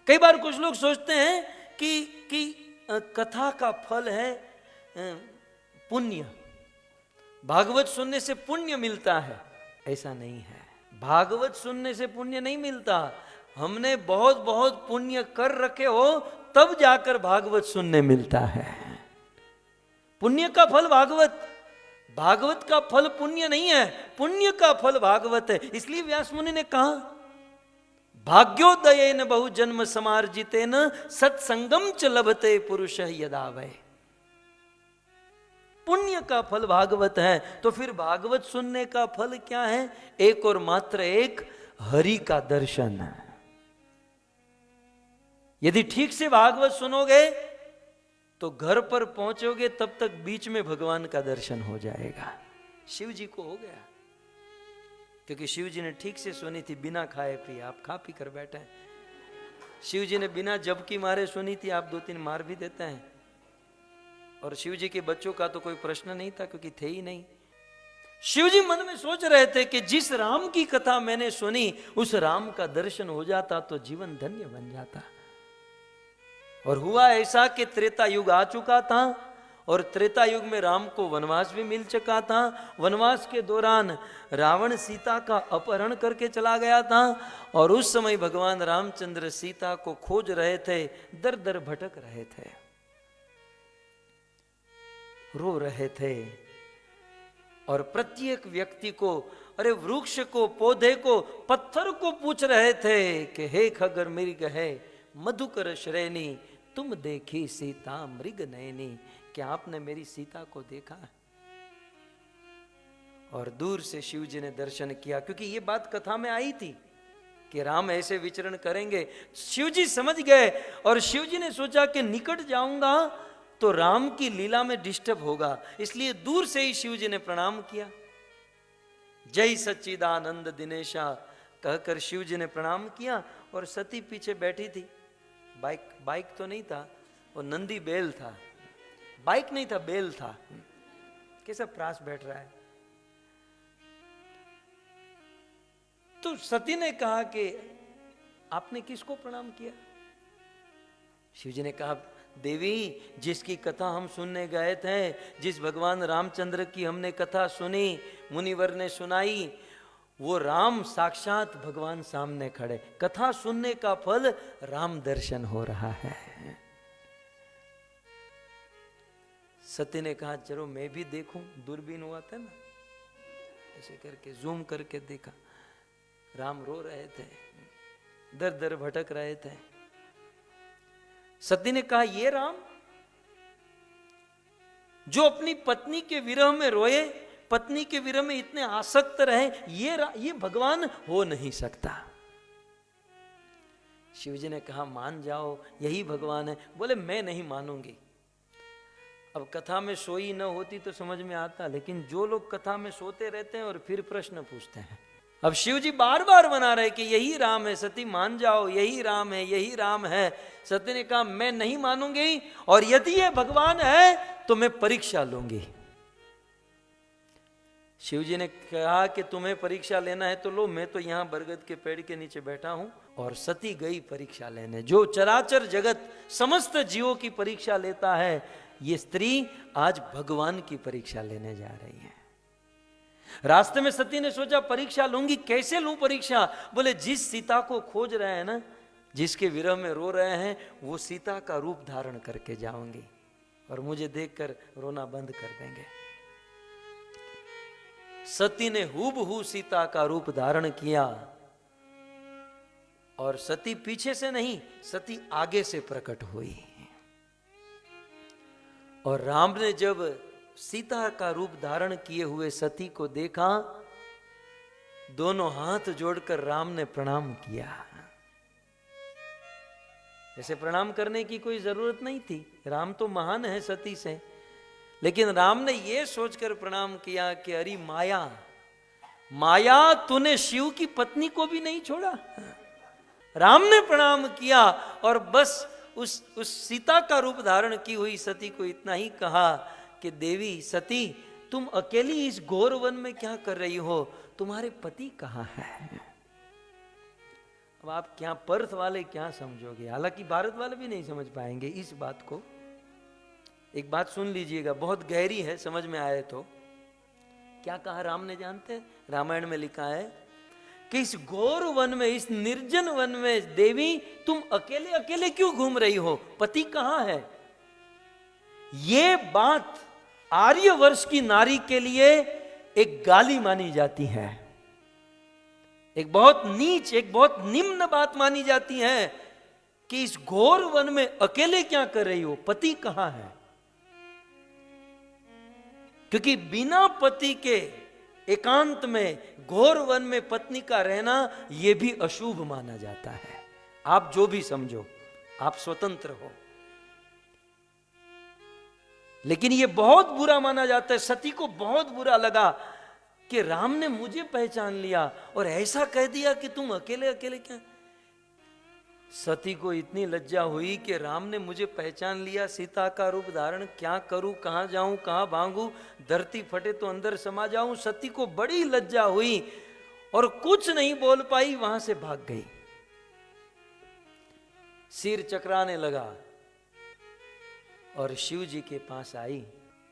कई बार कुछ लोग सोचते हैं कि कथा का फल है पुण्य, भागवत सुनने से पुण्य मिलता है। ऐसा नहीं है, भागवत सुनने से पुण्य नहीं मिलता। हमने बहुत बहुत पुण्य कर रखे हो तब जाकर भागवत सुनने मिलता है। पुण्य का फल भागवत, भागवत का फल पुण्य नहीं है, पुण्य का फल भागवत है। इसलिए व्यास मुनि ने कहा, भाग्योदयेन बहु जन्म समार्जितेन सत्संगम च लभते पुरुष यदा वै। पुण्य का फल भागवत है, तो फिर भागवत सुनने का फल क्या है? एक और मात्र एक, हरि का दर्शन। यदि ठीक से भागवत सुनोगे तो घर पर पहुंचोगे, तब तक बीच में भगवान का दर्शन हो जाएगा। शिव जी को हो गया, क्योंकि शिव जी ने ठीक से सुनी थी, बिना खाए पिए। आप खा पी कर बैठे हैं। शिव जी ने बिना जब की मारे सुनी थी, आप 2-3 मार भी देते हैं। और शिव जी के बच्चों का तो कोई प्रश्न नहीं था, क्योंकि थे ही नहीं। शिव जी मन में सोच रहे थे कि जिस राम की कथा मैंने सुनी, उस राम का दर्शन हो जाता तो जीवन धन्य बन जाता। और हुआ ऐसा कि त्रेता युग आ चुका था, और त्रेता युग में राम को वनवास भी मिल चुका था। वनवास के दौरान रावण सीता का अपहरण करके चला गया था, और उस समय भगवान रामचंद्र सीता को खोज रहे थे, दर दर भटक रहे थे, रो रहे थे। और प्रत्येक व्यक्ति को, अरे वृक्ष को, पौधे को, पत्थर को पूछ रहे थे कि हे खगर मृग है मधुकर श्रेणी, तुम देखी सीता मृग नयनी। क्या आपने मेरी सीता को देखा? और दूर से शिव जी ने दर्शन किया, क्योंकि ये बात कथा में आई थी कि राम ऐसे विचरण करेंगे। शिव जी समझ गए और शिव जी ने सोचा कि निकट जाऊंगा तो राम की लीला में डिस्टर्ब होगा, इसलिए दूर से ही शिव जी ने प्रणाम किया। जय सच्चिदानंद दिनेशा कहकर शिव जी ने प्रणाम किया और सती पीछे बैठी थी। बाइक तो नहीं था, वो नंदी बैल था, बाइक नहीं था, बैल था। कैसा प्रास बैठ रहा है। तो सती ने कहा कि आपने किसको प्रणाम किया? शिव जी ने कहा, देवी जिसकी कथा हम सुनने गए थे, जिस भगवान रामचंद्र की हमने कथा सुनी, मुनिवर ने सुनाई, वो राम साक्षात भगवान सामने खड़े। कथा सुनने का फल राम दर्शन हो रहा है। सती ने कहा चलो मैं भी देखूं। दूरबीन हुआ था ना, ऐसे करके जूम करके देखा, राम रो रहे थे, दर दर भटक रहे थे। सती ने कहा ये राम जो अपनी पत्नी के विरह में रोए, पत्नी के विरह में इतने आसक्त रहे, ये भगवान हो नहीं सकता। शिवजी ने कहा मान जाओ यही भगवान है। बोले मैं नहीं मानूंगी। अब कथा में सोई न होती तो समझ में आता, लेकिन जो लोग कथा में सोते रहते हैं और फिर प्रश्न पूछते हैं। अब शिवजी बार बार बना रहे कि यही राम है, सती मान जाओ यही राम है, यही राम है। सती ने कहा मैं नहीं मानूंगी, और यदि ये भगवान है तो मैं परीक्षा लूंगी। शिवजी ने कहा कि तुम्हें परीक्षा लेना है तो लो, मैं तो यहां बरगद के पेड़ के नीचे बैठा हूं। और सती गई परीक्षा लेने। जो चराचर जगत समस्त जीवों की परीक्षा लेता है, ये स्त्री आज भगवान की परीक्षा लेने जा रही है। रास्ते में सती ने सोचा परीक्षा लूंगी, कैसे लूं परीक्षा? बोले जिस सीता को खोज रहे हैं ना, जिसके विरह में रो रहे हैं, वो सीता का रूप धारण करके जाऊंगी और मुझे देखकर रोना बंद कर देंगे। सती ने हूबहू सीता का रूप धारण किया, और सती पीछे से नहीं, सती आगे से प्रकट हुई। और राम ने जब सीता का रूप धारण किए हुए सती को देखा, दोनों हाथ जोड़कर राम ने प्रणाम किया। ऐसे प्रणाम करने की कोई जरूरत नहीं थी, राम तो महान है सती से, लेकिन राम ने यह सोचकर प्रणाम किया कि अरे माया, माया तूने शिव की पत्नी को भी नहीं छोड़ा। राम ने प्रणाम किया और बस उस सीता का रूप धारण की हुई सती को इतना ही कहा कि देवी सती, तुम अकेली इस घोर वन में क्या कर रही हो? तुम्हारे पति कहाँ है? अब आप क्या पर्थ वाले क्या समझोगे, हालांकि भारत वाले भी नहीं समझ पाएंगे इस बात को। एक बात सुन लीजिएगा, बहुत गहरी है, समझ में आए तो। क्या कहा राम ने जानते हैं? रामायण में लिखा है कि इस घोर वन में, इस निर्जन वन में देवी तुम अकेले अकेले क्यों घूम रही हो? पति कहाँ है? ये बात आर्यवर्ष की नारी के लिए एक गाली मानी जाती है, एक बहुत नीच, एक बहुत निम्न बात मानी जाती है कि इस घोर वन में अकेले क्या कर रही हो? पति कहाँ है? क्योंकि बिना पति के एकांत में घोर वन में पत्नी का रहना यह भी अशुभ माना जाता है। आप जो भी समझो, आप स्वतंत्र हो, लेकिन यह बहुत बुरा माना जाता है। सती को बहुत बुरा लगा कि राम ने मुझे पहचान लिया और ऐसा कह दिया कि तुम अकेले अकेले क्या। सती को इतनी लज्जा हुई कि राम ने मुझे पहचान लिया, सीता का रूप धारण, क्या करूं, कहां जाऊं, कहां भागूं, धरती फटे तो अंदर समा जाऊं। सती को बड़ी लज्जा हुई और कुछ नहीं बोल पाई, वहां से भाग गई। सिर चकराने लगा और शिव जी के पास आई।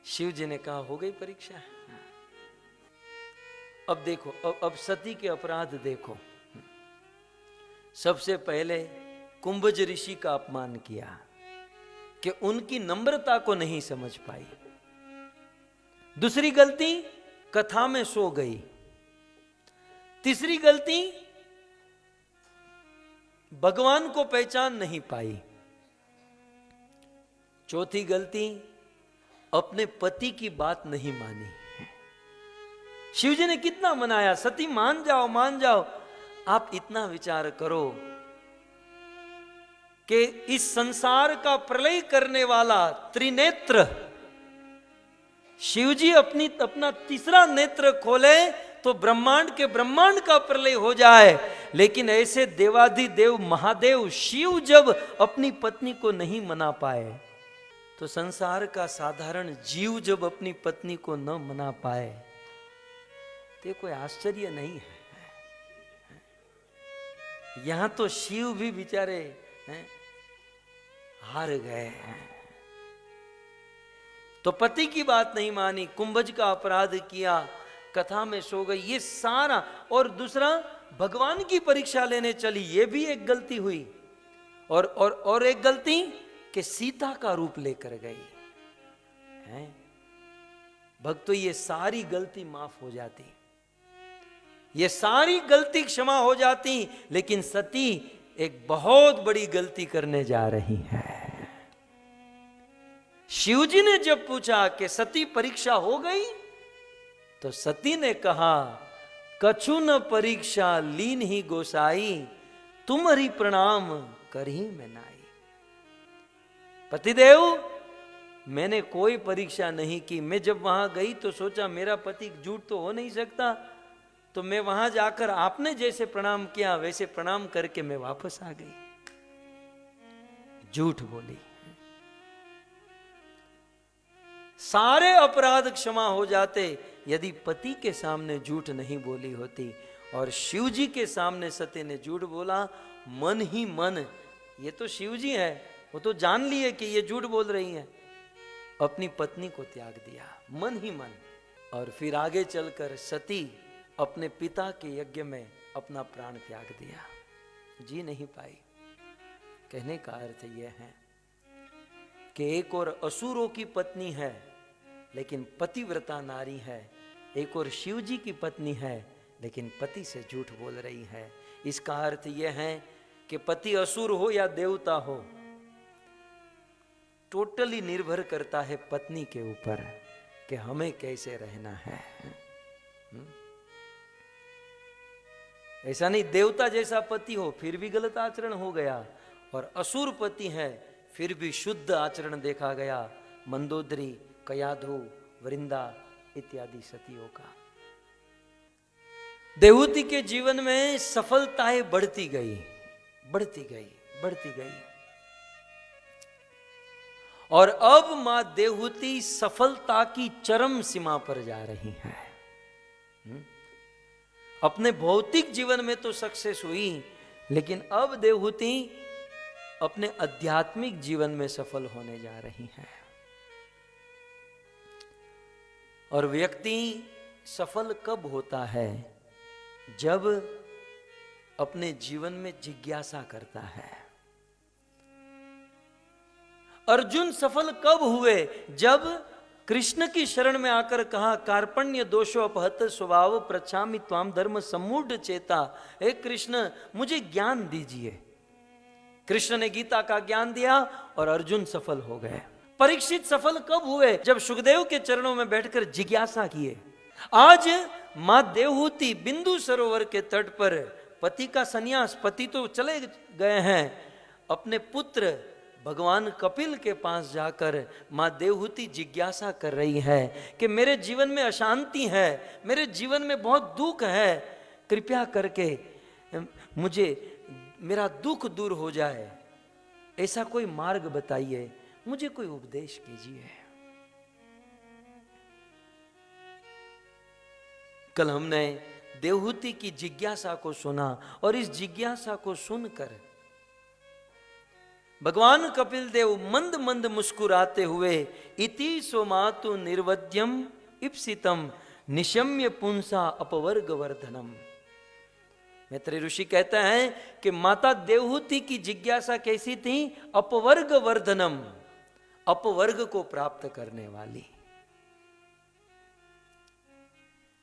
शिव जी ने कहा हो गई परीक्षा। अब देखो, अब सती के अपराध देखो। सबसे पहले कुंभज ऋषि का अपमान किया कि उनकी नम्रता को नहीं समझ पाई। दूसरी गलती, कथा में सो गई। तीसरी गलती, भगवान को पहचान नहीं पाई। चौथी गलती, अपने पति की बात नहीं मानी। शिव जी ने कितना मनाया, सती मान जाओ मान जाओ। आप इतना विचार करो कि इस संसार का प्रलय करने वाला त्रिनेत्र शिव जी अपना तीसरा नेत्र खोले तो ब्रह्मांड के ब्रह्मांड का प्रलय हो जाए, लेकिन ऐसे देवाधिदेव महादेव शिव जब अपनी पत्नी को नहीं मना पाए, तो संसार का साधारण जीव जब अपनी पत्नी को न मना पाए, तो कोई आश्चर्य नहीं है। यहां तो शिव भी बेचारे हार गए हैं। तो पति की बात नहीं मानी, कुंभज का अपराध किया, कथा में सो गई, ये सारा। और दूसरा, भगवान की परीक्षा लेने चली, ये भी एक गलती हुई। और एक गलती कि सीता का रूप लेकर गई है। भक्तों, ये सारी गलती माफ हो जाती, ये सारी गलती क्षमा हो जाती, लेकिन सती एक बहुत बड़ी गलती करने जा रही है। शिव जी ने जब पूछा कि सती परीक्षा हो गई, तो सती ने कहा, कछु न परीक्षा लीन ही गोसाई, तुम्हारी प्रणाम करही मैं नाई। पतिदेव, मैंने कोई परीक्षा नहीं की। मैं जब वहां गई तो सोचा मेरा पति झूठ तो हो नहीं सकता, तो मैं वहां जाकर आपने जैसे प्रणाम किया वैसे प्रणाम करके मैं वापस आ गई। झूठ बोली। सारे अपराध क्षमा हो जाते यदि पति के सामने झूठ नहीं बोली होती। और शिव जी के सामने सती ने झूठ बोला, मन ही मन। ये तो शिव जी है, वो तो जान लिए कि ये झूठ बोल रही है, अपनी पत्नी को त्याग दिया मन ही मन। और फिर आगे चलकर सती अपने पिता के यज्ञ में अपना प्राण त्याग दिया, जी नहीं पाई। कहने का अर्थ यह है कि एक और असुरों की पत्नी है लेकिन पतिव्रता नारी है, एक और शिव जी की पत्नी है लेकिन पति से झूठ बोल रही है। इसका अर्थ यह है कि पति असुर हो या देवता हो, टोटली निर्भर करता है पत्नी के ऊपर कि हमें कैसे रहना है। ऐसा नहीं देवता जैसा पति हो फिर भी गलत आचरण हो गया, और असुर पति है फिर भी शुद्ध आचरण देखा गया। मंदोदरी, कयाधु, वृंदा इत्यादि सतियों का। देवहूति के जीवन में सफलताएं बढ़ती गई, बढ़ती गई, बढ़ती गई। और अब मां देवहूति सफलता की चरम सीमा पर जा रही है। अपने भौतिक जीवन में तो सक्सेस हुई, लेकिन अब देवहूति अपने आध्यात्मिक जीवन में सफल होने जा रही है। और व्यक्ति सफल कब होता है? जब अपने जीवन में जिज्ञासा करता है। अर्जुन सफल कब हुए? जब कृष्ण की शरण में आकर कहा, कार्पण्य दोषो अपहत स्वभाव प्रच्छामि त्वाम धर्म सम्मूढ़ चेता। हे कृष्ण, मुझे ज्ञान दीजिए। कृष्ण ने गीता का ज्ञान दिया और अर्जुन सफल हो गए। परीक्षित सफल कब हुए? जब सुखदेव के चरणों में बैठकर जिज्ञासा किए। आज मां देवहूति बिंदु सरोवर के तट पर पति का संन्यास, पति तो चले गए हैं, अपने पुत्र भगवान कपिल के पास जाकर मां देवहूति जिज्ञासा कर रही है कि मेरे जीवन में अशांति है, मेरे जीवन में बहुत दुख है, कृपया करके मुझे मेरा दुख दूर हो जाए, ऐसा कोई मार्ग बताइए, मुझे कोई उपदेश कीजिए। कल हमने देवहूति की जिज्ञासा को सुना और इस जिज्ञासा को सुनकर भगवान कपिल देव मंद मंद मुस्कुराते हुए इति सोमातु निर्वध्यम इप्सितम निशम्य पुंसा अपवर्ग वर्धनम। मैत्रेय ऋषि कहता है कि माता देवहूति की जिज्ञासा कैसी थी? अपवर्ग वर्धनम, अपवर्ग को प्राप्त करने वाली।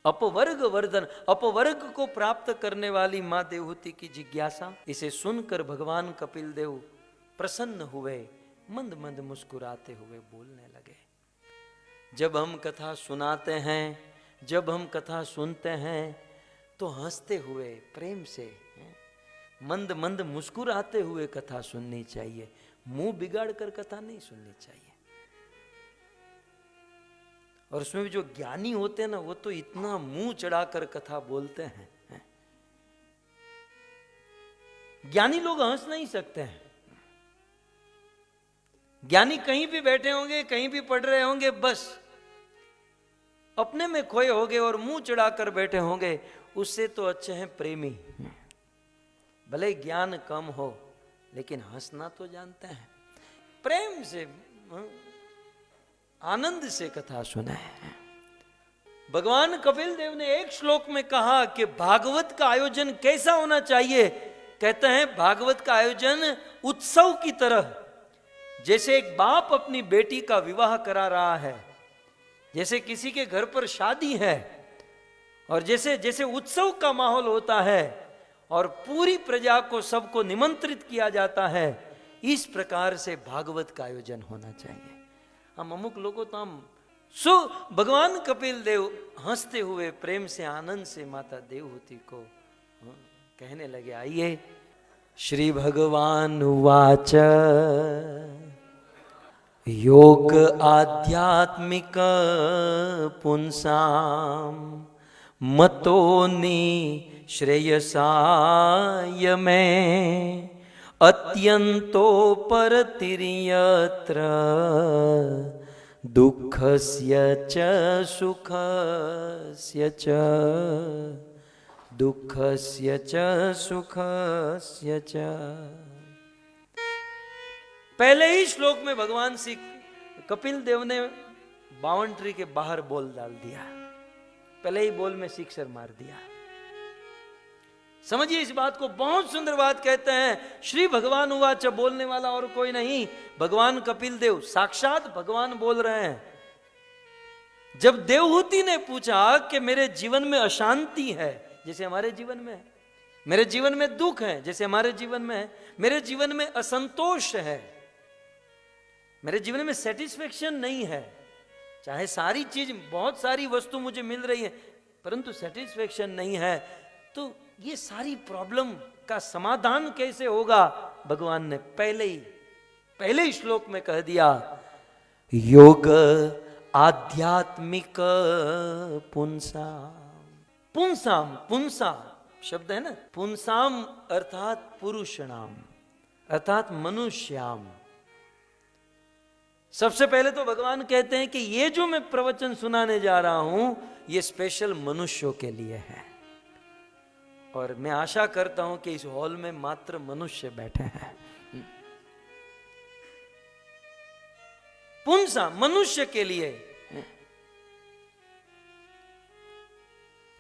अपवर्ग वर्धन, अपवर्ग को प्राप्त करने वाली मां देवहूति की जिज्ञासा। इसे सुनकर भगवान कपिल देव प्रसन्न हुए, मंद मंद मुस्कुराते हुए बोलने लगे। जब हम कथा सुनाते हैं जब हम कथा सुनते हैं तो हंसते हुए प्रेम से, मंद मंद मुस्कुराते हुए कथा सुननी चाहिए, मुंह बिगाड़ कर कथा नहीं सुननी चाहिए। और उसमें भी जो ज्ञानी होते हैं ना, वो तो इतना मुंह चढ़ाकर कथा बोलते हैं। ज्ञानी लोग हंस नहीं सकते हैं। ज्ञानी कहीं भी बैठे होंगे, कहीं भी पढ़ रहे होंगे, बस अपने में खोए होंगे और मुंह चढ़ाकर बैठे होंगे। उससे तो अच्छे हैं प्रेमी, भले ज्ञान कम हो लेकिन हंसना तो जानते हैं, प्रेम से आनंद से कथा सुने। भगवान कपिल देव ने एक श्लोक में कहा कि भागवत का आयोजन कैसा होना चाहिए। कहते हैं भागवत का आयोजन उत्सव की तरह, जैसे एक बाप अपनी बेटी का विवाह करा रहा है, जैसे किसी के घर पर शादी है और जैसे जैसे उत्सव का माहौल होता है और पूरी प्रजा को सबको निमंत्रित किया जाता है, इस प्रकार से भागवत का आयोजन होना चाहिए। हम अमुक लोगों तो हम भगवान कपिल देव हंसते हुए प्रेम से आनंद से माता देवहूति को कहने लगे, आइए। श्री भगवान उवाच योग आध्यात्मिक पुंसाम मतोनि श्रेयसाय में अत्यंतो परतिर्यत्र दुःखस्य च सुखस्य च दुःखस्य च सुखस्य च। पहले ही श्लोक में भगवान श्री कपिल देव ने बाउंड्री के बाहर बॉल डाल दिया, पहले ही बॉल में सिक्सर मार दिया। समझिए इस बात को, बहुत सुंदर बात कहते हैं। श्री भगवान उवाच, बोलने वाला और कोई नहीं, भगवान कपिल देव साक्षात भगवान बोल रहे हैं। जब देवहूति ने पूछा कि मेरे जीवन में अशांति है जैसे हमारे जीवन में है, मेरे जीवन में दुख है जैसे हमारे जीवन में है, मेरे जीवन में असंतोष है, मेरे जीवन में सेटिस्फेक्शन नहीं है, चाहे सारी चीज बहुत सारी वस्तु मुझे मिल रही है परंतु सेटिस्फेक्शन नहीं है, तो ये सारी प्रॉब्लम का समाधान कैसे होगा। भगवान ने पहले ही श्लोक में कह दिया, योग आध्यात्मिक पुंसाम। पुंसाम, पुंसा शब्द है ना, पुंसाम अर्थात पुरुषणाम, अर्थात मनुष्याम। सबसे पहले तो भगवान कहते हैं कि ये जो मैं प्रवचन सुनाने जा रहा हूं ये स्पेशल मनुष्यों के लिए है, और मैं आशा करता हूं कि इस हॉल में मात्र मनुष्य बैठे हैं। पुंसा, मनुष्य के लिए,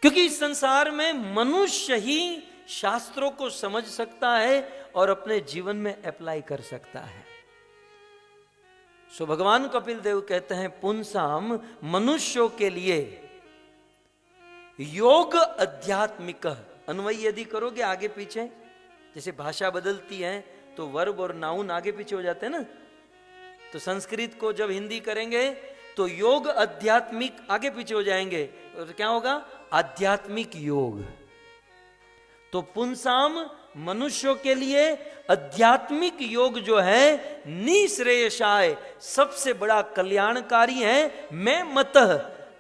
क्योंकि इस संसार में मनुष्य ही शास्त्रों को समझ सकता है और अपने जीवन में अप्लाई कर सकता है। सो भगवान कपिल देव कहते हैं पुंसाम, मनुष्यों के लिए योग आध्यात्मिक। अन्वय यदि करोगे आगे पीछे, जैसे भाषा बदलती है तो वर्ब और नाउन आगे पीछे हो जाते हैं ना, तो संस्कृत को जब हिंदी करेंगे तो योग आध्यात्मिक आगे पीछे हो जाएंगे, और क्या होगा, आध्यात्मिक योग। तो पुंसाम, मनुष्यों के लिए आध्यात्मिक योग जो है निश्रेयसाय, सबसे बड़ा कल्याणकारी है। मैं मत,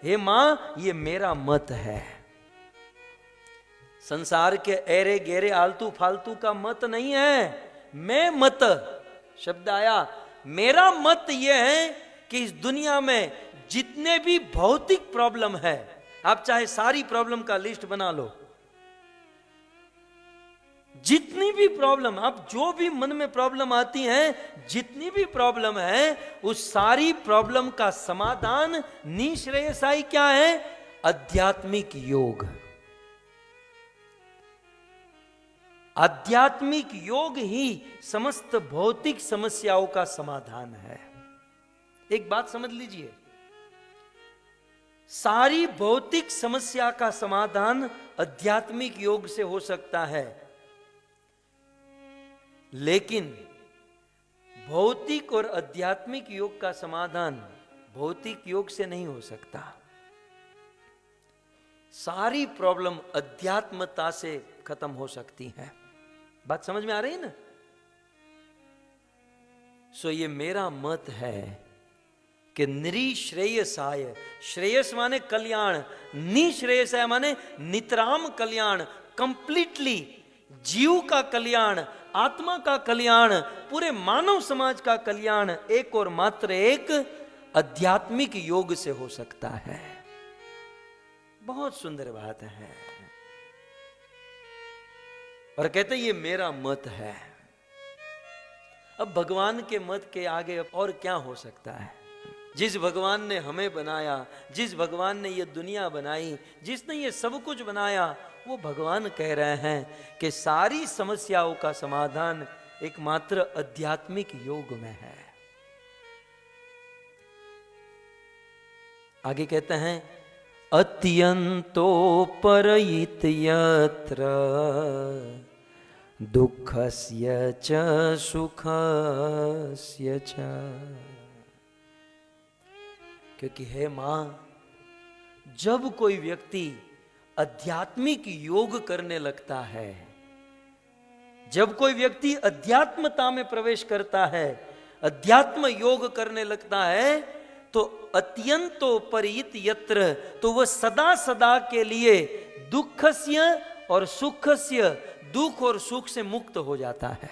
हे मां ये मेरा मत है। संसार के एरे गेरे आलतू फालतू का मत नहीं है, मैं मत शब्द आया। मेरा मत यह है कि इस दुनिया में जितने भी भौतिक प्रॉब्लम है, आप चाहे सारी प्रॉब्लम का लिस्ट बना लो, जितनी भी प्रॉब्लम, आप जो भी मन में प्रॉब्लम आती है, जितनी भी प्रॉब्लम है, उस सारी प्रॉब्लम का समाधान निश्रेयसाई क्या है, आध्यात्मिक योग। आध्यात्मिक योग ही समस्त भौतिक समस्याओं का समाधान है। एक बात समझ लीजिए, सारी भौतिक समस्या का समाधान आध्यात्मिक योग से हो सकता है, लेकिन भौतिक और आध्यात्मिक योग का समाधान भौतिक योग से नहीं हो सकता। सारी प्रॉब्लम अध्यात्मता से खत्म हो सकती है। बात समझ में आ रही है ना? सो ये मेरा मत है कि निश्रेयसाय, श्रेयस माने कल्याण, निश्रेयसाय माने नितराम कल्याण, कंप्लीटली जीव का कल्याण, आत्मा का कल्याण, पूरे मानव समाज का कल्याण एक और मात्र एक आध्यात्मिक योग से हो सकता है। बहुत सुंदर बात है। और कहते ये मेरा मत है। अब भगवान के मत के आगे और क्या हो सकता है? जिस भगवान ने हमें बनाया, जिस भगवान ने ये दुनिया बनाई, जिसने ये सब कुछ बनाया, वो भगवान कह रहे हैं कि सारी समस्याओं का समाधान एकमात्र आध्यात्मिक योग में है। आगे कहते हैं अत्यंतो परयित यत्र दुःखस्य च सुखस्य च। क्योंकि हे मां, जब कोई व्यक्ति आध्यात्मिक योग करने लगता है, जब कोई व्यक्ति अध्यात्मता में प्रवेश करता है, अध्यात्म योग करने लगता है, तो अत्यंतो परित यत्र, तो वह सदा सदा के लिए दुःखस्य और सुखस्य, दुख और सुख से मुक्त हो जाता है।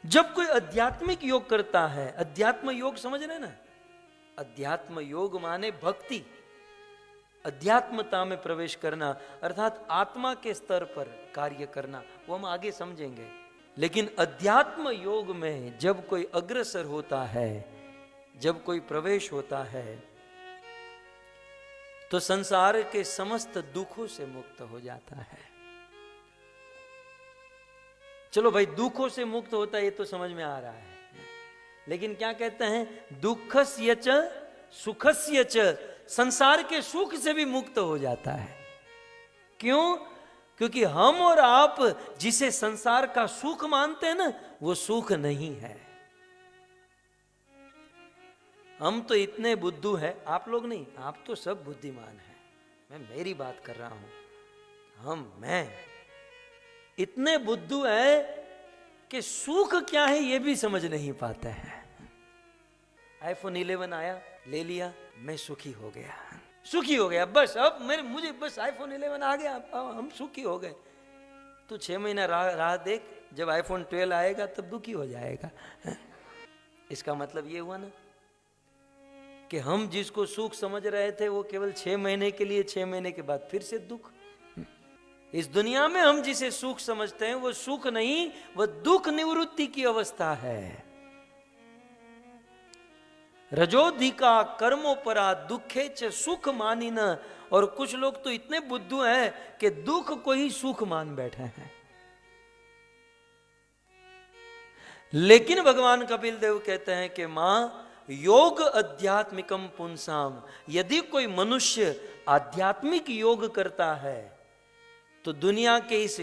जब कोई आध्यात्मिक योग करता है, अध्यात्म योग समझ रहे ना? अध्यात्म योग माने भक्ति, अध्यात्मता में प्रवेश करना, अर्थात आत्मा के स्तर पर कार्य करना, वो हम आगे समझेंगे। लेकिन अध्यात्म योग में जब कोई अग्रसर होता है, जब कोई प्रवेश होता है, तो संसार के समस्त दुखों से मुक्त हो जाता है। चलो भाई, दुखों से मुक्त होता है ये तो समझ में आ रहा है, लेकिन क्या कहते हैं? दुःखस्य च सुखस्य च, संसार के सुख से भी मुक्त हो जाता है। क्यों? क्योंकि हम और आप जिसे संसार का सुख मानते हैं ना, वो सुख नहीं है। हम तो इतने बुद्धू हैं, आप लोग नहीं, आप तो सब बुद्धिमान हैं। मैं मेरी बात कर रहा हूं। मैं इतने बुद्धू है कि सुख क्या है ये भी समझ नहीं पाते हैं। आईफोन 11 आया, ले लिया, मैं सुखी हो गया, सुखी हो गया, बस अब मुझे बस आईफोन 11 आ गया, अब हम सुखी हो गए। तू 6 महीना राह देख, जब आईफोन 12 आएगा तब दुखी हो जाएगा। इसका मतलब ये हुआ ना कि हम जिसको सुख समझ रहे थे वो केवल 6 महीने के लिए, 6 महीने के बाद फिर से दुख। इस दुनिया में हम जिसे सुख समझते हैं वो सुख नहीं, वह दुख निवृत्ति की अवस्था है। रजोधिका कर्मोपरा दुखे च सुख मानी न। और कुछ लोग तो इतने बुद्धू हैं कि दुख को ही सुख मान बैठे हैं। लेकिन भगवान कपिल देव कहते हैं कि मां, योग अध्यात्मिकम पुंसाम, यदि कोई मनुष्य आध्यात्मिक योग करता है तो दुनिया के इस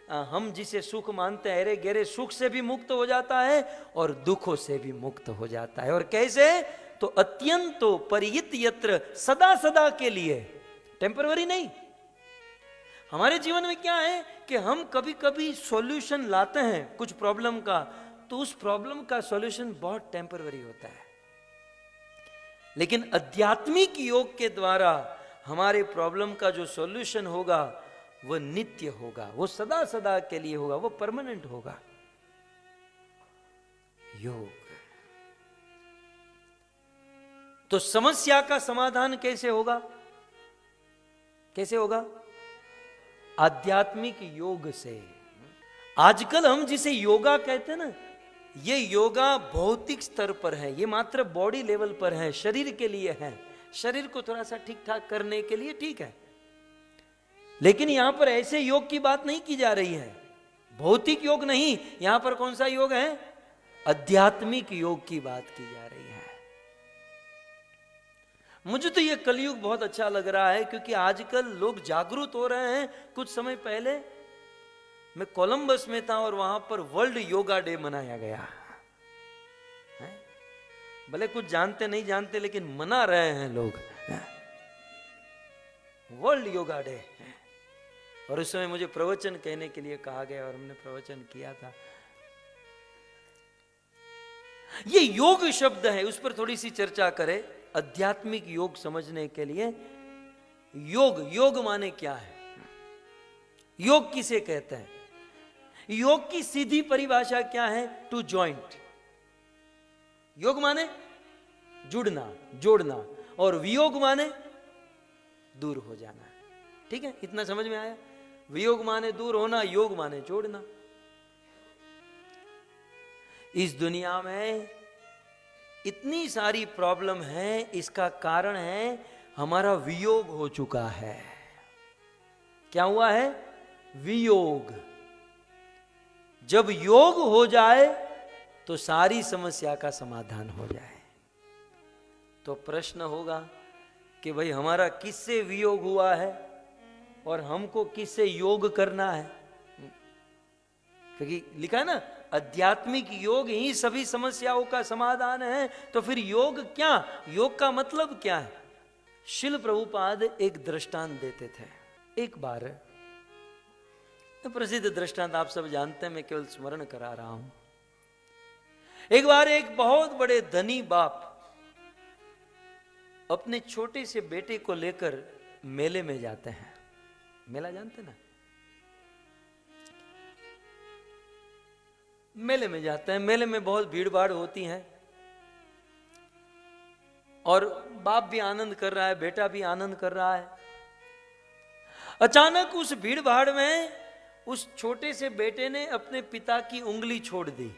हम जिसे सुख मानते हैं, अरे गहरे सुख से भी मुक्त हो जाता है और दुखों से भी मुक्त हो जाता है। और कैसे? तो अत्यंतो परिहित यत्र, सदा सदा के लिए, टेम्परवरी नहीं। हमारे जीवन में क्या है कि हम कभी कभी सॉल्यूशन लाते हैं कुछ प्रॉब्लम का, तो उस प्रॉब्लम का सॉल्यूशन बहुत टेम्परवरी होता है। लेकिन आध्यात्मिक योग के द्वारा हमारे प्रॉब्लम का जो सॉल्यूशन होगा वो नित्य होगा, वो सदा सदा के लिए होगा, वो परमानेंट होगा। योग। तो समस्या का समाधान कैसे होगा? कैसे होगा? आध्यात्मिक योग से। आजकल हम जिसे योगा कहते हैं ना, ये योगा भौतिक स्तर पर है, ये मात्र बॉडी लेवल पर है, शरीर के लिए है, शरीर को थोड़ा सा ठीक ठाक करने के लिए ठीक है। लेकिन यहां पर ऐसे योग की बात नहीं की जा रही है, भौतिक योग नहीं। यहां पर कौन सा योग है? आध्यात्मिक योग की बात की जा रही है। मुझे तो ये कलयुग बहुत अच्छा लग रहा है, क्योंकि आजकल लोग जागरूक हो रहे हैं। कुछ समय पहले मैं कोलंबस में था और वहां पर वर्ल्ड योगा डे मनाया गया है। भले कुछ जानते नहीं जानते, लेकिन मना रहे हैं लोग। World yoga day. और उस समय मुझे प्रवचन कहने के लिए कहा गया और हमने प्रवचन किया था। ये योग शब्द है, उस पर थोड़ी सी चर्चा करें आध्यात्मिक योग समझने के लिए। योग माने क्या है? योग किसे कहते हैं? योग की सीधी परिभाषा क्या है? To joint. योग माने जुड़ना, जोड़ना, और वियोग माने दूर हो जाना। ठीक है, इतना समझ में आया? वियोग माने दूर होना, योग माने जोड़ना। इस दुनिया में इतनी सारी प्रॉब्लम है, इसका कारण है हमारा वियोग हो चुका है। क्या हुआ है? वियोग। जब योग हो जाए तो सारी समस्या का समाधान हो जाए। तो प्रश्न होगा कि भाई हमारा किससे वियोग हुआ है और हमको किससे योग करना है? क्योंकि लिखा है ना, आध्यात्मिक योग ही सभी समस्याओं का समाधान है। तो फिर योग क्या? योग का मतलब क्या है? शिल प्रभुपाद एक दृष्टांत देते थे। एक बार, प्रसिद्ध दृष्टांत आप सब जानते हैं, मैं केवल स्मरण करा रहा हूं। एक बार एक बहुत बड़े धनी बाप अपने छोटे से बेटे को लेकर मेले में जाते हैं। मेला जानते ना? मेले में जाते हैं। मेले में बहुत भीड़ भाड़ होती है और बाप भी आनंद कर रहा है, बेटा भी आनंद कर रहा है। अचानक उस भीड़ भाड़ में उस छोटे से बेटे ने अपने पिता की उंगली छोड़ दी।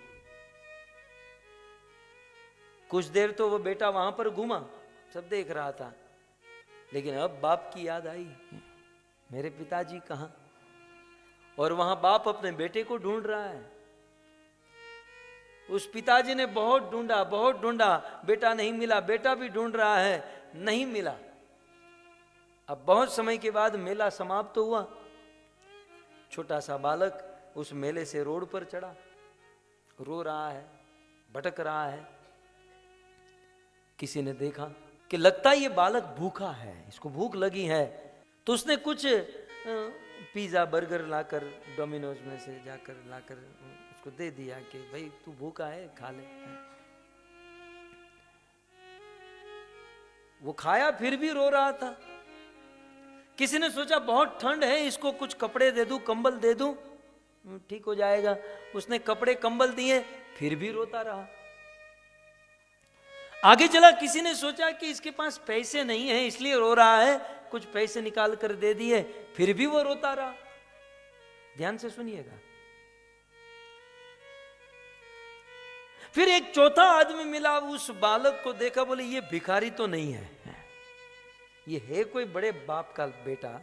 कुछ देर तो वो बेटा वहां पर घूमा, सब देख रहा था, लेकिन अब बाप की याद आई, मेरे पिताजी कहां? और वहां बाप अपने बेटे को ढूंढ रहा है। उस पिताजी ने बहुत ढूंढा, बेटा नहीं मिला, बेटा भी ढूंढ रहा है, नहीं मिला। अब बहुत समय के बाद मेला समाप्त हुआ। छोटा सा बालक उस मेले से रोड पर चढ़ा, रो रहा है, भटक रहा है। किसी ने देखा कि लगता है ये बालक भूखा है, इसको भूख लगी है, तो उसने कुछ पिज्जा बर्गर लाकर डोमिनोज में से जाकर लाकर उसको दे दिया कि भाई तू भूखा है, खा ले। वो खाया, फिर भी रो रहा था। किसी ने सोचा बहुत ठंड है, इसको कुछ कपड़े दे दूं, कंबल दे दूं, ठीक हो जाएगा। उसने कपड़े कंबल दिए, फिर भी रोता रहा। आगे चला, किसी ने सोचा कि इसके पास पैसे नहीं है इसलिए रो रहा है, कुछ पैसे निकाल कर दे दिए, फिर भी वो रोता रहा। ध्यान से सुनिएगा। फिर एक चौथा आदमी मिला, उस बालक को देखा, बोले ये भिखारी तो नहीं है, ये है कोई बड़े बाप का बेटा।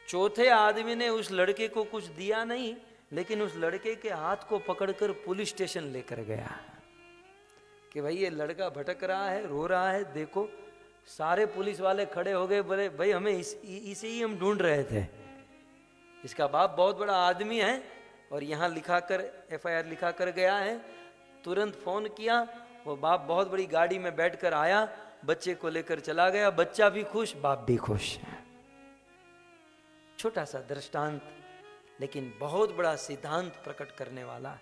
चौथे आदमी ने उस लड़के को कुछ दिया नहीं, लेकिन उस लड़के के हाथ को पकड़कर पुलिस स्टेशन लेकर गया कि भाई ये लड़का भटक रहा है, रो रहा है, देखो। सारे पुलिस वाले खड़े हो गए, बोले भाई हमें इसे ही हम ढूंढ रहे थे, इसका बाप बहुत बड़ा आदमी है और यहाँ लिखाकर FIR लिखा कर गया है। तुरंत फोन किया, वो बाप बहुत बड़ी गाड़ी में बैठकर आया, बच्चे को लेकर चला गया। बच्चा भी खुश, बाप भी खुश। छोटा सा दृष्टांत, लेकिन बहुत बड़ा सिद्धांत प्रकट करने वाला।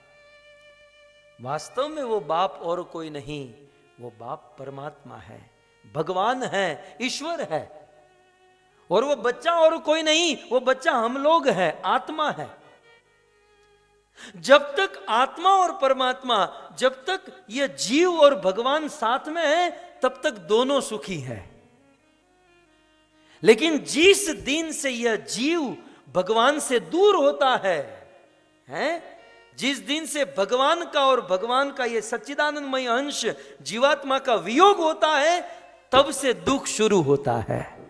वास्तव में वो बाप और कोई नहीं, वो बाप परमात्मा है, भगवान है, ईश्वर है। और वो बच्चा और कोई नहीं, वो बच्चा हम लोग हैं, आत्मा है। जब तक आत्मा और परमात्मा, जब तक ये जीव और भगवान साथ में है, तब तक दोनों सुखी है। लेकिन जिस दिन से यह जीव भगवान से दूर होता है, जिस दिन से भगवान का और भगवान का यह सच्चिदानंदमय अंश जीवात्मा का वियोग होता है, तब से दुख शुरू होता है।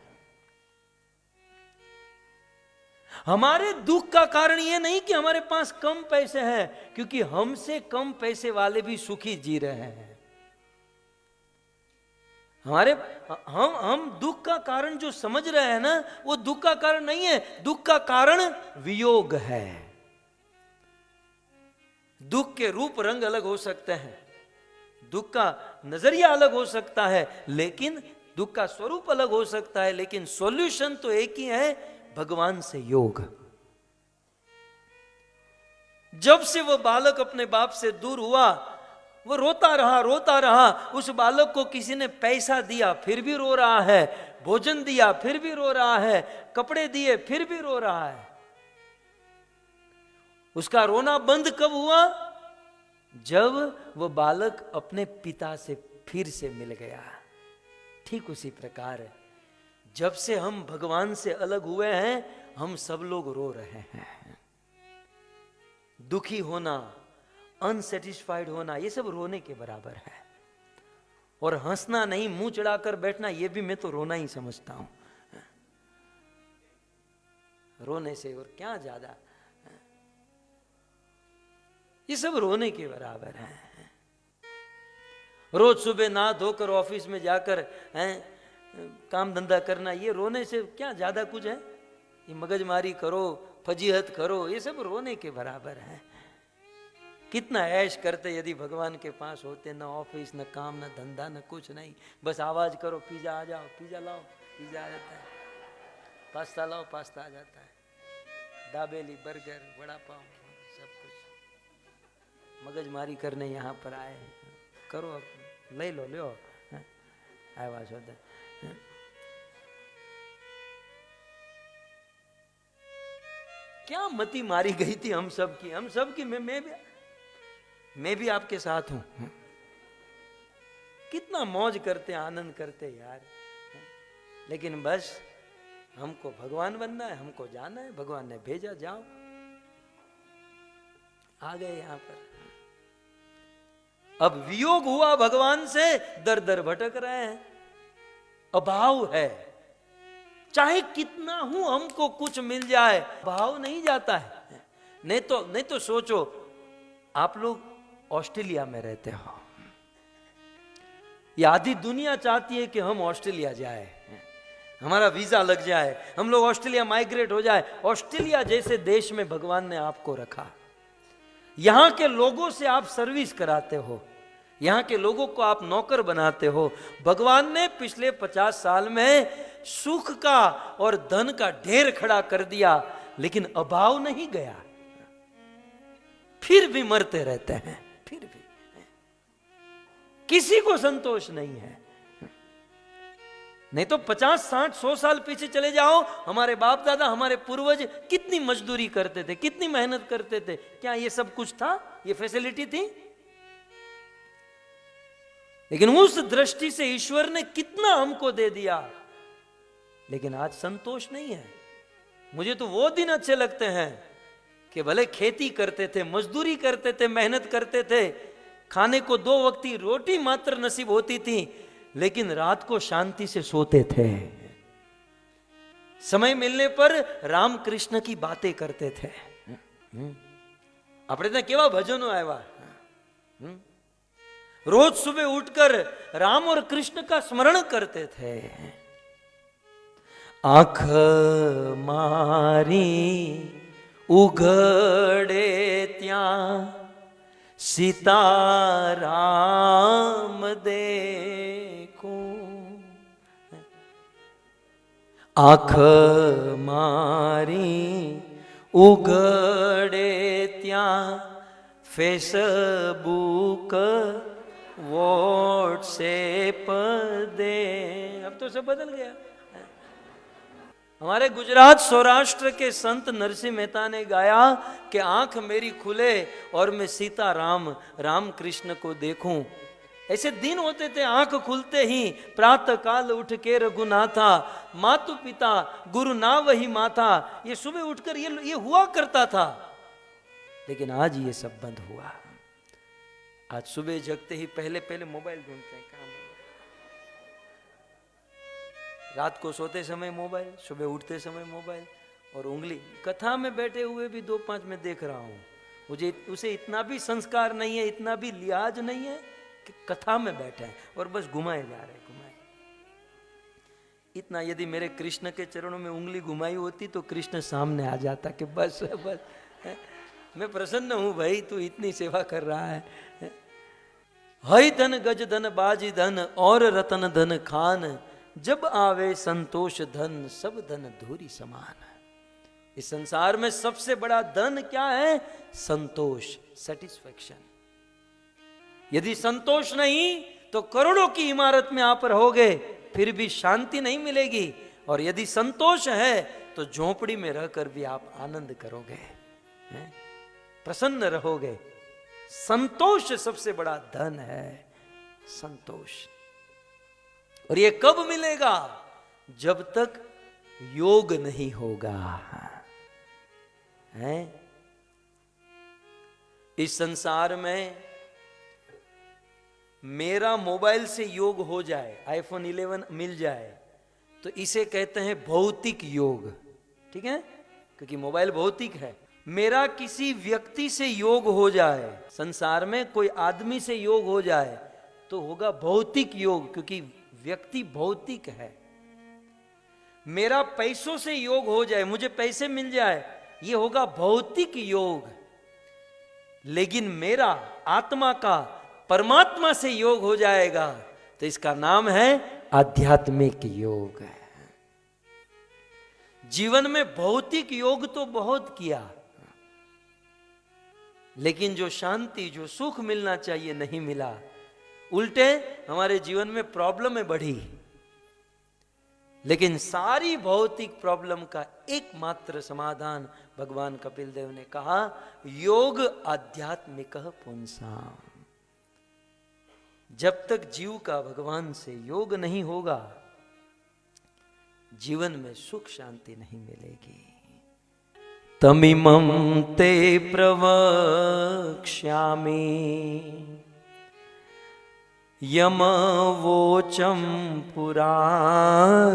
हमारे दुख का कारण यह नहीं कि हमारे पास कम पैसे हैं, क्योंकि हमसे कम पैसे वाले भी सुखी जी रहे हैं। हम दुख का कारण जो समझ रहे हैं ना, वो दुख का कारण नहीं है, दुख का कारण वियोग है। दुख के रूप रंग अलग हो सकते हैं, दुख का नजरिया अलग हो सकता है, लेकिन दुख का स्वरूप अलग हो सकता है, लेकिन सॉल्यूशन तो एक ही है, भगवान से योग। जब से वो बालक अपने बाप से दूर हुआ, वो रोता रहा। उस बालक को किसी ने पैसा दिया फिर भी रो रहा है, भोजन दिया फिर भी रो रहा है, कपड़े दिए फिर भी रो रहा है। उसका रोना बंद कब हुआ? जब वो बालक अपने पिता से फिर से मिल गया। ठीक उसी प्रकार है, जब से हम भगवान से अलग हुए हैं, हम सब लोग रो रहे हैं। दुखी होना, अनसेटिस्फाइड होना, ये सब रोने के बराबर है। और हंसना नहीं, मुंह चढ़ाकर बैठना, ये भी मैं तो रोना ही समझता हूं। रोने से और क्या ज्यादा, ये सब रोने के बराबर है। रोज सुबह नहा धोकर ऑफिस में जाकर काम धंधा करना, ये रोने से क्या ज्यादा कुछ है? ये मगजमारी करो, फजीहत करो, ये सब रोने के बराबर है। कितना ऐश करते यदि भगवान के पास होते, न ऑफिस, न काम, न धंधा, न कुछ नहीं, बस आवाज करो, पिज्जा आ जाओ, पिज्जा लाओ, पिज्जा आ जाता है, पास्ता लाओ, पास्ता आ जाता है, दाबेली, बर्गर, वड़ा पाव, सब कुछ। मगजमारी करने यहाँ पर आए, करो, ले लो आवाज होता है। क्या मति मारी गई थी हम सब की। मैं भी आपके साथ हूं। कितना मौज करते, आनंद करते यार। लेकिन बस हमको भगवान बनना है, हमको जाना है, भगवान ने भेजा, जाओ। आ गए यहां पर। अब वियोग हुआ भगवान से, दर दर भटक रहे हैं। अभाव है, चाहे कितना हूं हमको कुछ मिल जाए, भाव नहीं जाता है। नहीं तो सोचो, आप लोग ऑस्ट्रेलिया में रहते हो, ये आधी दुनिया चाहती है कि हम ऑस्ट्रेलिया जाए, हमारा वीजा लग जाए, हम लोग ऑस्ट्रेलिया माइग्रेट हो जाए। ऑस्ट्रेलिया जैसे देश में भगवान ने आपको रखा, यहां के लोगों से आप सर्विस कराते हो, यहां के लोगों को आप नौकर बनाते हो। भगवान ने पिछले 50 साल में सुख का और धन का ढेर खड़ा कर दिया, लेकिन अभाव नहीं गया। फिर भी मरते रहते हैं, फिर भी किसी को संतोष नहीं है। नहीं तो 50, 60, 100 साल पीछे चले जाओ, हमारे बाप दादा, हमारे पूर्वज कितनी मजदूरी करते थे, कितनी मेहनत करते थे। क्या ये सब कुछ था? ये फैसिलिटी थी? लेकिन उस दृष्टि से ईश्वर ने कितना हमको दे दिया, लेकिन आज संतोष नहीं है। मुझे तो वो दिन अच्छे लगते हैं कि भले खेती करते थे, मजदूरी करते थे, मेहनत करते थे, खाने को 2 वक्त की रोटी मात्र नसीब होती थी, लेकिन रात को शांति से सोते थे। समय मिलने पर राम कृष्ण की बातें करते थे। अपने ત્યાં કેવા ભજનો આવ્યા। रोज सुबह उठकर राम और कृष्ण का स्मरण करते थे। आंख मारी उघड़े त्या सीताराम देखो, आंख मारी उघड़े त्या फेसबुक व्हाट्सएप दे। अब तो सब बदल गया। हमारे गुजरात सौराष्ट्र के संत नरसिंह मेहता ने गाया कि आंख मेरी खुले और मैं सीता राम राम कृष्ण को देखूं। ऐसे दिन होते थे, आंख खुलते ही प्रातः काल उठ के रघुनाथा, मातु पिता गुरु ना वही माथा। ये सुबह उठकर ये हुआ करता था, लेकिन आज ये सब बंद हुआ। आज सुबह जगते ही पहले मोबाइल ढूंढते हैं, काम रात को सोते समय मोबाइल, सुबह उठते समय मोबाइल, और उंगली। कथा में बैठे हुए भी 2-5 में देख रहा हूं, मुझे उसे इतना भी संस्कार नहीं है, इतना भी लिहाज नहीं है कि कथा में बैठे हैं और बस घुमाए जा रहे, घुमाए। इतना यदि मेरे कृष्ण के चरणों में उंगली घुमाई होती तो कृष्ण सामने आ जाता कि बस मैं प्रसन्न हूं भाई, तू इतनी सेवा कर रहा है। हई धन गज धन बाजी धन और रतन धन खान, जब आवे संतोष धन, सब धन धूरी समान। इस संसार में सबसे बड़ा धन क्या है? संतोष, सेटिस्फैक्शन। यदि संतोष नहीं तो करोड़ों की इमारत में आप रहोगे फिर भी शांति नहीं मिलेगी, और यदि संतोष है तो झोपड़ी में रहकर भी आप आनंद करोगे, प्रसन्न रहोगे। संतोष सबसे बड़ा धन है, संतोष। और ये कब मिलेगा? जब तक योग नहीं होगा, है? इस संसार में मेरा मोबाइल से योग हो जाए, आईफोन 11 मिल जाए, तो इसे कहते हैं भौतिक योग, ठीक है, क्योंकि मोबाइल भौतिक है। मेरा किसी व्यक्ति से योग हो जाए, संसार में कोई आदमी से योग हो जाए, तो होगा भौतिक योग, क्योंकि व्यक्ति भौतिक है। मेरा पैसों से योग हो जाए, मुझे पैसे मिल जाए, ये होगा भौतिक योग। लेकिन मेरा आत्मा का परमात्मा से योग हो जाएगा तो इसका नाम है आध्यात्मिक योग। जीवन में भौतिक योग तो बहुत किया, लेकिन जो शांति, जो सुख मिलना चाहिए नहीं मिला। उल्टे हमारे जीवन में प्रॉब्लमें बढ़ी। लेकिन सारी भौतिक प्रॉब्लम का एकमात्र समाधान भगवान कपिल देव ने कहा, योग आध्यात्मिक पुंसाम। जब तक जीव का भगवान से योग नहीं होगा, जीवन में सुख शांति नहीं मिलेगी। तमिमं ते प्रवक्ष्यामि यमवोचं पुराणघे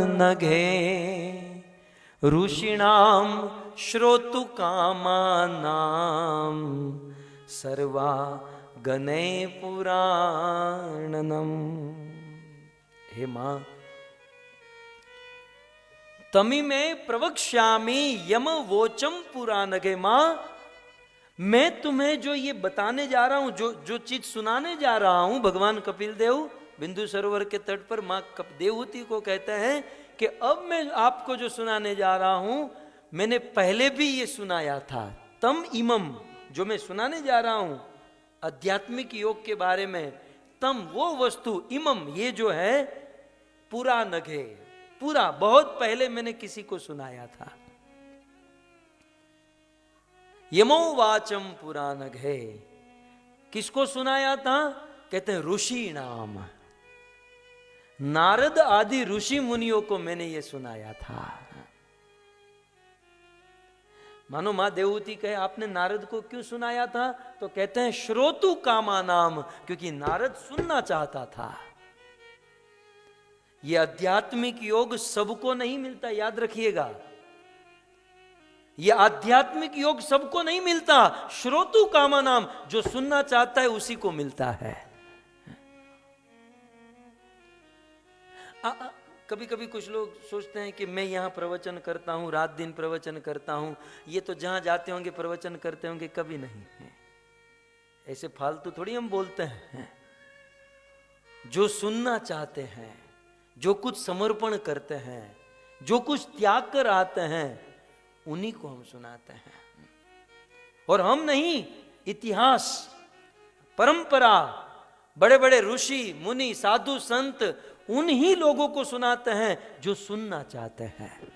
ऋषीणां श्रोतुकामानां सर्वा गणे पुराणनम। हे मां, तमी में प्रवक्ष्यामि यम वोचम पुराणगे। मां, मैं तुम्हें जो ये बताने जा रहा हूं, जो चीज सुनाने जा रहा हूं, भगवान कपिल देव बिंदु सरोवर के तट पर मां देवहूति को कहते हैं कि अब मैं आपको जो सुनाने जा रहा हूं, मैंने पहले भी ये सुनाया था। तम इमम, जो मैं सुनाने जा रहा हूं आध्यात्मिक योग के बारे में, तम वो वस्तु, इमम ये जो है, पुराणघे, पूरा बहुत पहले मैंने किसी को सुनाया था। यमोवाचम पुराणघे, किसको सुनाया था? कहते हैं ऋषि नाम, नारद आदि ऋषि मुनियों को मैंने ये सुनाया था। मानो मां देवहूति कहे आपने नारद को क्यों सुनाया था? तो कहते हैं श्रोतु कामा नाम, क्योंकि नारद सुनना चाहता था। ये आध्यात्मिक योग सबको नहीं मिलता, याद रखिएगा। ये आध्यात्मिक योग सबको नहीं मिलता। श्रोतु कामा नाम, जो सुनना चाहता है उसी को मिलता है। कभी कभी कुछ लोग सोचते हैं कि मैं यहां प्रवचन करता हूं, रात दिन प्रवचन करता हूं, ये तो जहां जाते होंगे प्रवचन करते होंगे। कभी नहीं, ऐसे फालतू थोड़ी हम बोलते हैं। जो सुनना चाहते हैं, जो कुछ समर्पण करते हैं, जो कुछ त्याग कर आते हैं, उन्हीं को हम सुनाते हैं। और हम नहीं, इतिहास, परंपरा, बड़े बड़े ऋषि मुनि साधु संत, उन्हीं लोगों को सुनाते हैं जो सुनना चाहते हैं,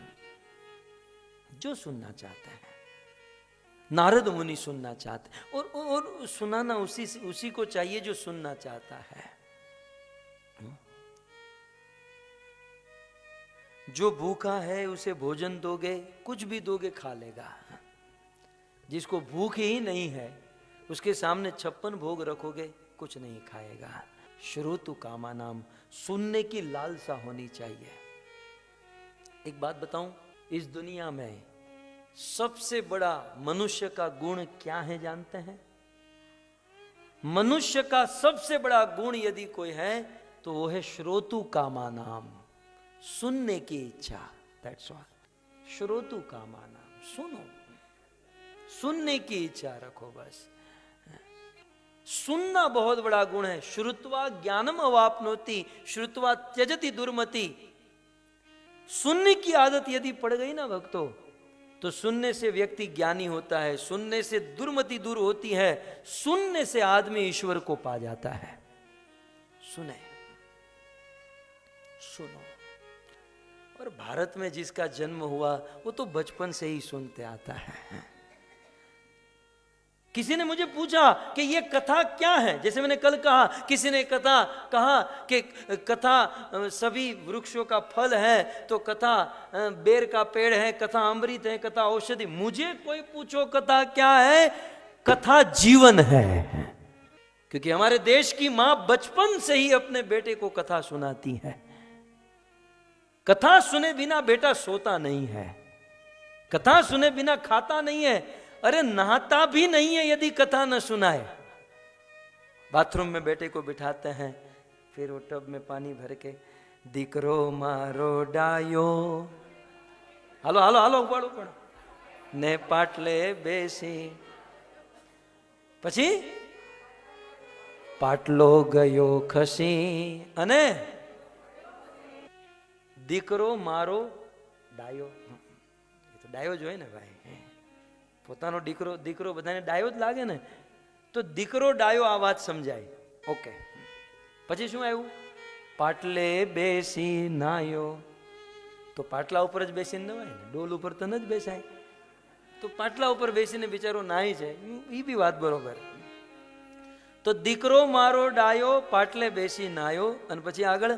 जो सुनना चाहते हैं। नारद मुनि सुनना चाहते हैं, और सुनाना उसी को चाहिए जो सुनना चाहता है। जो भूखा है उसे भोजन दोगे, कुछ भी दोगे खा लेगा। जिसको भूख ही नहीं है उसके सामने 56 भोग रखोगे, कुछ नहीं खाएगा। श्रोतु कामा नाम, सुनने की लालसा होनी चाहिए। एक बात बताऊं, इस दुनिया में सबसे बड़ा मनुष्य का गुण क्या है जानते हैं? मनुष्य का सबसे बड़ा गुण यदि कोई है तो वो है श्रोतु कामा नाम, सुनने की इच्छा। That's all. श्रोतु कामा नाम, सुनो, सुनने की इच्छा रखो बस। सुनना बहुत बड़ा गुण है। श्रुत्वा ज्ञानम अवाप्नोति, श्रुत्वा त्यजति दुर्मति। सुनने की आदत यदि पड़ गई ना भक्तों, तो सुनने से व्यक्ति ज्ञानी होता है, सुनने से दुर्मति दूर होती है, सुनने से आदमी ईश्वर को पा जाता है। सुने, सुनो। और भारत में जिसका जन्म हुआ वो तो बचपन से ही सुनते आता है। किसी ने मुझे पूछा कि ये कथा क्या है, जैसे मैंने कल कहा, किसी ने कथा कहा कि कथा सभी वृक्षों का फल है, तो कथा बेर का पेड़ है, कथा अमृत है, कथा औषधि। मुझे कोई पूछो कथा क्या है, कथा जीवन है। क्योंकि हमारे देश की मां बचपन से ही अपने बेटे को कथा सुनाती है। कथा सुने बिना बेटा सोता नहीं है, कथा सुने बिना खाता नहीं है, अरे नहाता भी नहीं है यदि कथा न सुनाए। बाथरूम में बेटे को बिठाते हैं, फिर वो टब में पानी भर के दीकरो मारो डायो, हालो हालो हालो उपाड़ो उपाड़ो ने पाटले बेसी, પછી પાટલો ગયો ખસી અને દીકરો મારો ડાયો। તો ડાયો જ હોય ને ભાઈ, પોતાનો દીકરો દીકરો બધાને ડાયો જ લાગે ને, તો દીકરો ડાયો આ વાત સમજાય। ઓકે, પછી શું આવ્યું? પાટલે બેસી નાયો, તો પાટલા ઉપર જ બેસીને નવાય ને, ડોલ ઉપર તો ન જ બેસાય। તો પાટલા ઉપર બેસીને બિચારો નાહી છે, એ બી વાત બરોબર। તો દીકરો મારો ડાયો પાટલે બેસી નાયો, અને પછી આગળ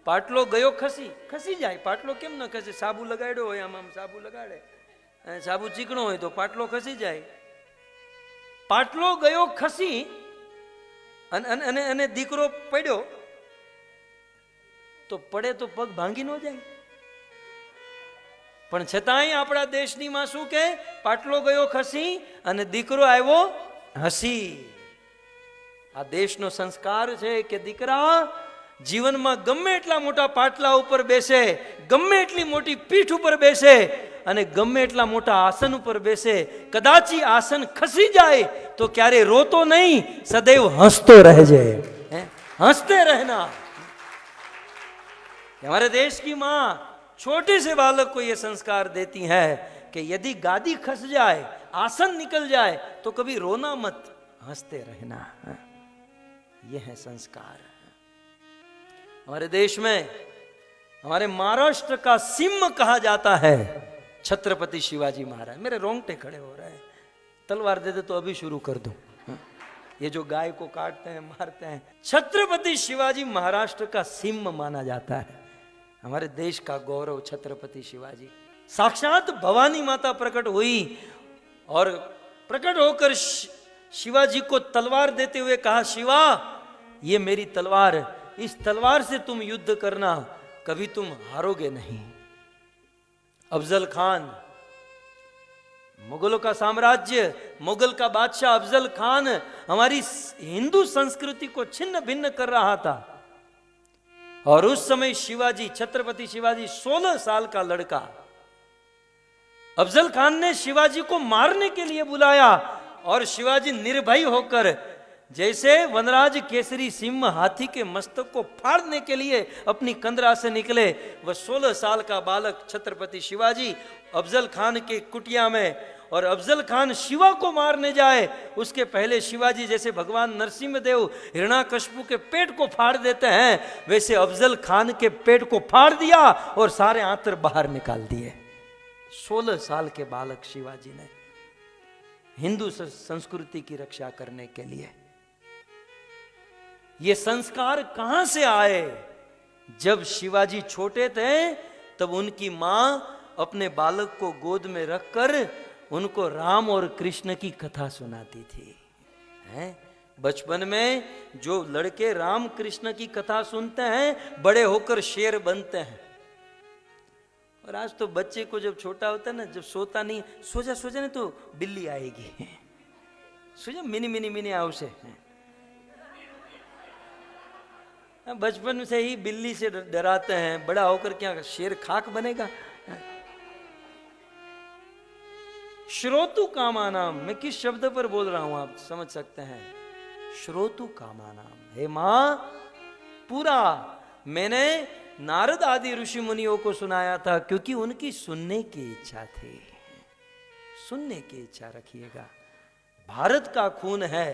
પાટલો ગયો ખસી। ખસી જાય, પાટલો કેમ ન ખસે? સાબુ લગાડ્યો હોય, આમ સાબુ લગાડે, સાબુ ચીકણો હોય તો પાટલો ખસી જાય। પાટલો ગયો ખસી અને દીકરો પડ્યો, તો પડે તો પગ ભાંગી ન જાય। પણ છતાંય આપણા દેશની માં શું કે? પાટલો ગયો ખસી અને દીકરો આવ્યો હસી। આ દેશનો સંસ્કાર છે કે દીકરા જીવનમાં ગમે એટલા મોટા પાટલા ઉપર બેસે, ગમે એટલી મોટી પીઠ ઉપર બેસે અને ગમે એટલા મોટા આસન ઉપર બેસે, કદાચી આસન ખસી જાય તો ક્યારે રોતો નહીં, સदैव હસતો રહેજે, હસते रहना। हमारे देश की माँ छोटे से बालक को यह संस्कार देती है कि यदि गादी खस जाए, आसन निकल जाए, तो कभी रोना मत, हंसते रहना। यह है संस्कार। हमारे देश में, हमारे महाराष्ट्र का सिंह कहा जाता है छत्रपति शिवाजी महाराज। मेरे रोंगटे खड़े हो रहे हैं, तलवार दे दे तो अभी शुरू कर दूं। ये जो गाय को काटते हैं, मारते हैं, छत्रपति शिवाजी महाराष्ट्र का सिंह माना जाता है। हमारे देश का गौरव छत्रपति शिवाजी। साक्षात भवानी माता प्रकट हुई और प्रकट होकर शिवाजी को तलवार देते हुए कहा, शिवा ये मेरी तलवार, इस तलवार से तुम युद्ध करना, कभी तुम हारोगे नहीं। अफजल खान, मुगलों का साम्राज्य, मुगल का बादशाह अफजल खान हमारी हिंदू संस्कृति को छिन्न भिन्न कर रहा था। और उस समय शिवाजी, छत्रपति शिवाजी 16 साल का लड़का, अफजल खान ने शिवाजी को मारने के लिए बुलाया और शिवाजी निर्भय होकर, जैसे वनराज केसरी सिंह हाथी के मस्तक को फाड़ने के लिए अपनी कंदरा से निकले, वह 16 साल का बालक छत्रपति शिवाजी अफजल खान के कुटिया में, और अफजल खान शिवा को मारने जाए उसके पहले शिवाजी जैसे भगवान नरसिंहदेव हिरण्याकश्यप के पेट को फाड़ देते हैं, वैसे अफजल खान के पेट को फाड़ दिया और सारे आंतर बाहर निकाल दिए। 16 साल के बालक शिवाजी ने, हिंदू संस्कृति की रक्षा करने के लिए। ये संस्कार कहां से आए? जब शिवाजी छोटे थे तब उनकी मां अपने बालक को गोद में रखकर उनको राम और कृष्ण की कथा सुनाती थी। हैं? बचपन में जो लड़के राम कृष्ण की कथा सुनते हैं, बड़े होकर शेर बनते हैं। और आज तो बच्चे को जब छोटा होता है ना, जब सोता नहीं, सो जा नहीं तो बिल्ली आएगी, सो जा मिनी मिनी मिनी आवशे। बचपन से ही बिल्ली से डराते हैं, बड़ा होकर क्या शेर खाक बनेगा। श्रोतु कामानाम, मैं किस शब्द पर बोल रहा हूं आप समझ सकते हैं। श्रोतु कामानाम, हे मां, पूरा मैंने नारद आदि ऋषि मुनियों को सुनाया था? क्योंकि उनकी सुनने की इच्छा थी। सुनने की इच्छा रखिएगा। भारत का खून है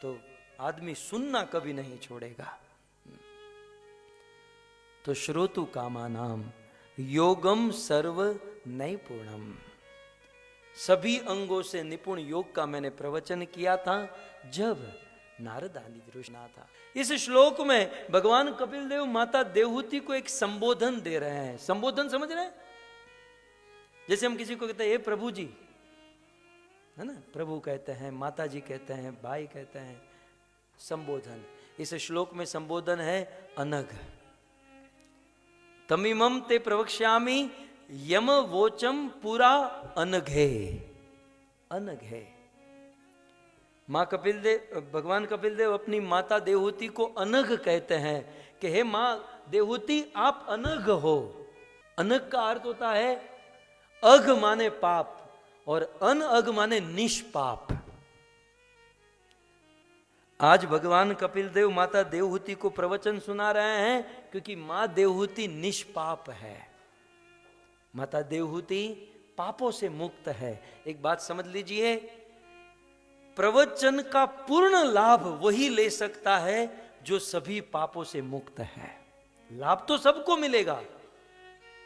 तो आदमी सुनना कभी नहीं छोड़ेगा। तो श्रोतु कामानाम योगम सर्व नैपुणम, सभी अंगों से निपुण योग का मैंने प्रवचन किया था जब नारद आदि ऋषि था। इस श्लोक में भगवान कपिल देव माता देवहूति को एक संबोधन दे रहे हैं। संबोधन समझ रहे हैं? जैसे हम किसी को कहते हैं ए प्रभु जी, है ना, प्रभु कहते हैं, माता जी कहते हैं, भाई कहते हैं, संबोधन। इस श्लोक में संबोधन है अनघ। तमिमम ते प्रवक्ष्यामि यम वोचम पुरा अनघे। अनघे मां कपिल देव, भगवान कपिल देव अपनी माता देवहूति को अनघ कहते हैं कि हे मां देवहूति आप अनघ हो। अनघ का अर्थ होता है अघ माने पाप और अनअघ माने निष्पाप। आज भगवान कपिल देव माता देवहूति को प्रवचन सुना रहे हैं क्योंकि मां देवहूति निष्पाप है। माता देवहूति पापों से मुक्त है। एक बात समझ लीजिए, प्रवचन का पूर्ण लाभ वही ले सकता है जो सभी पापों से मुक्त है। लाभ तो सबको मिलेगा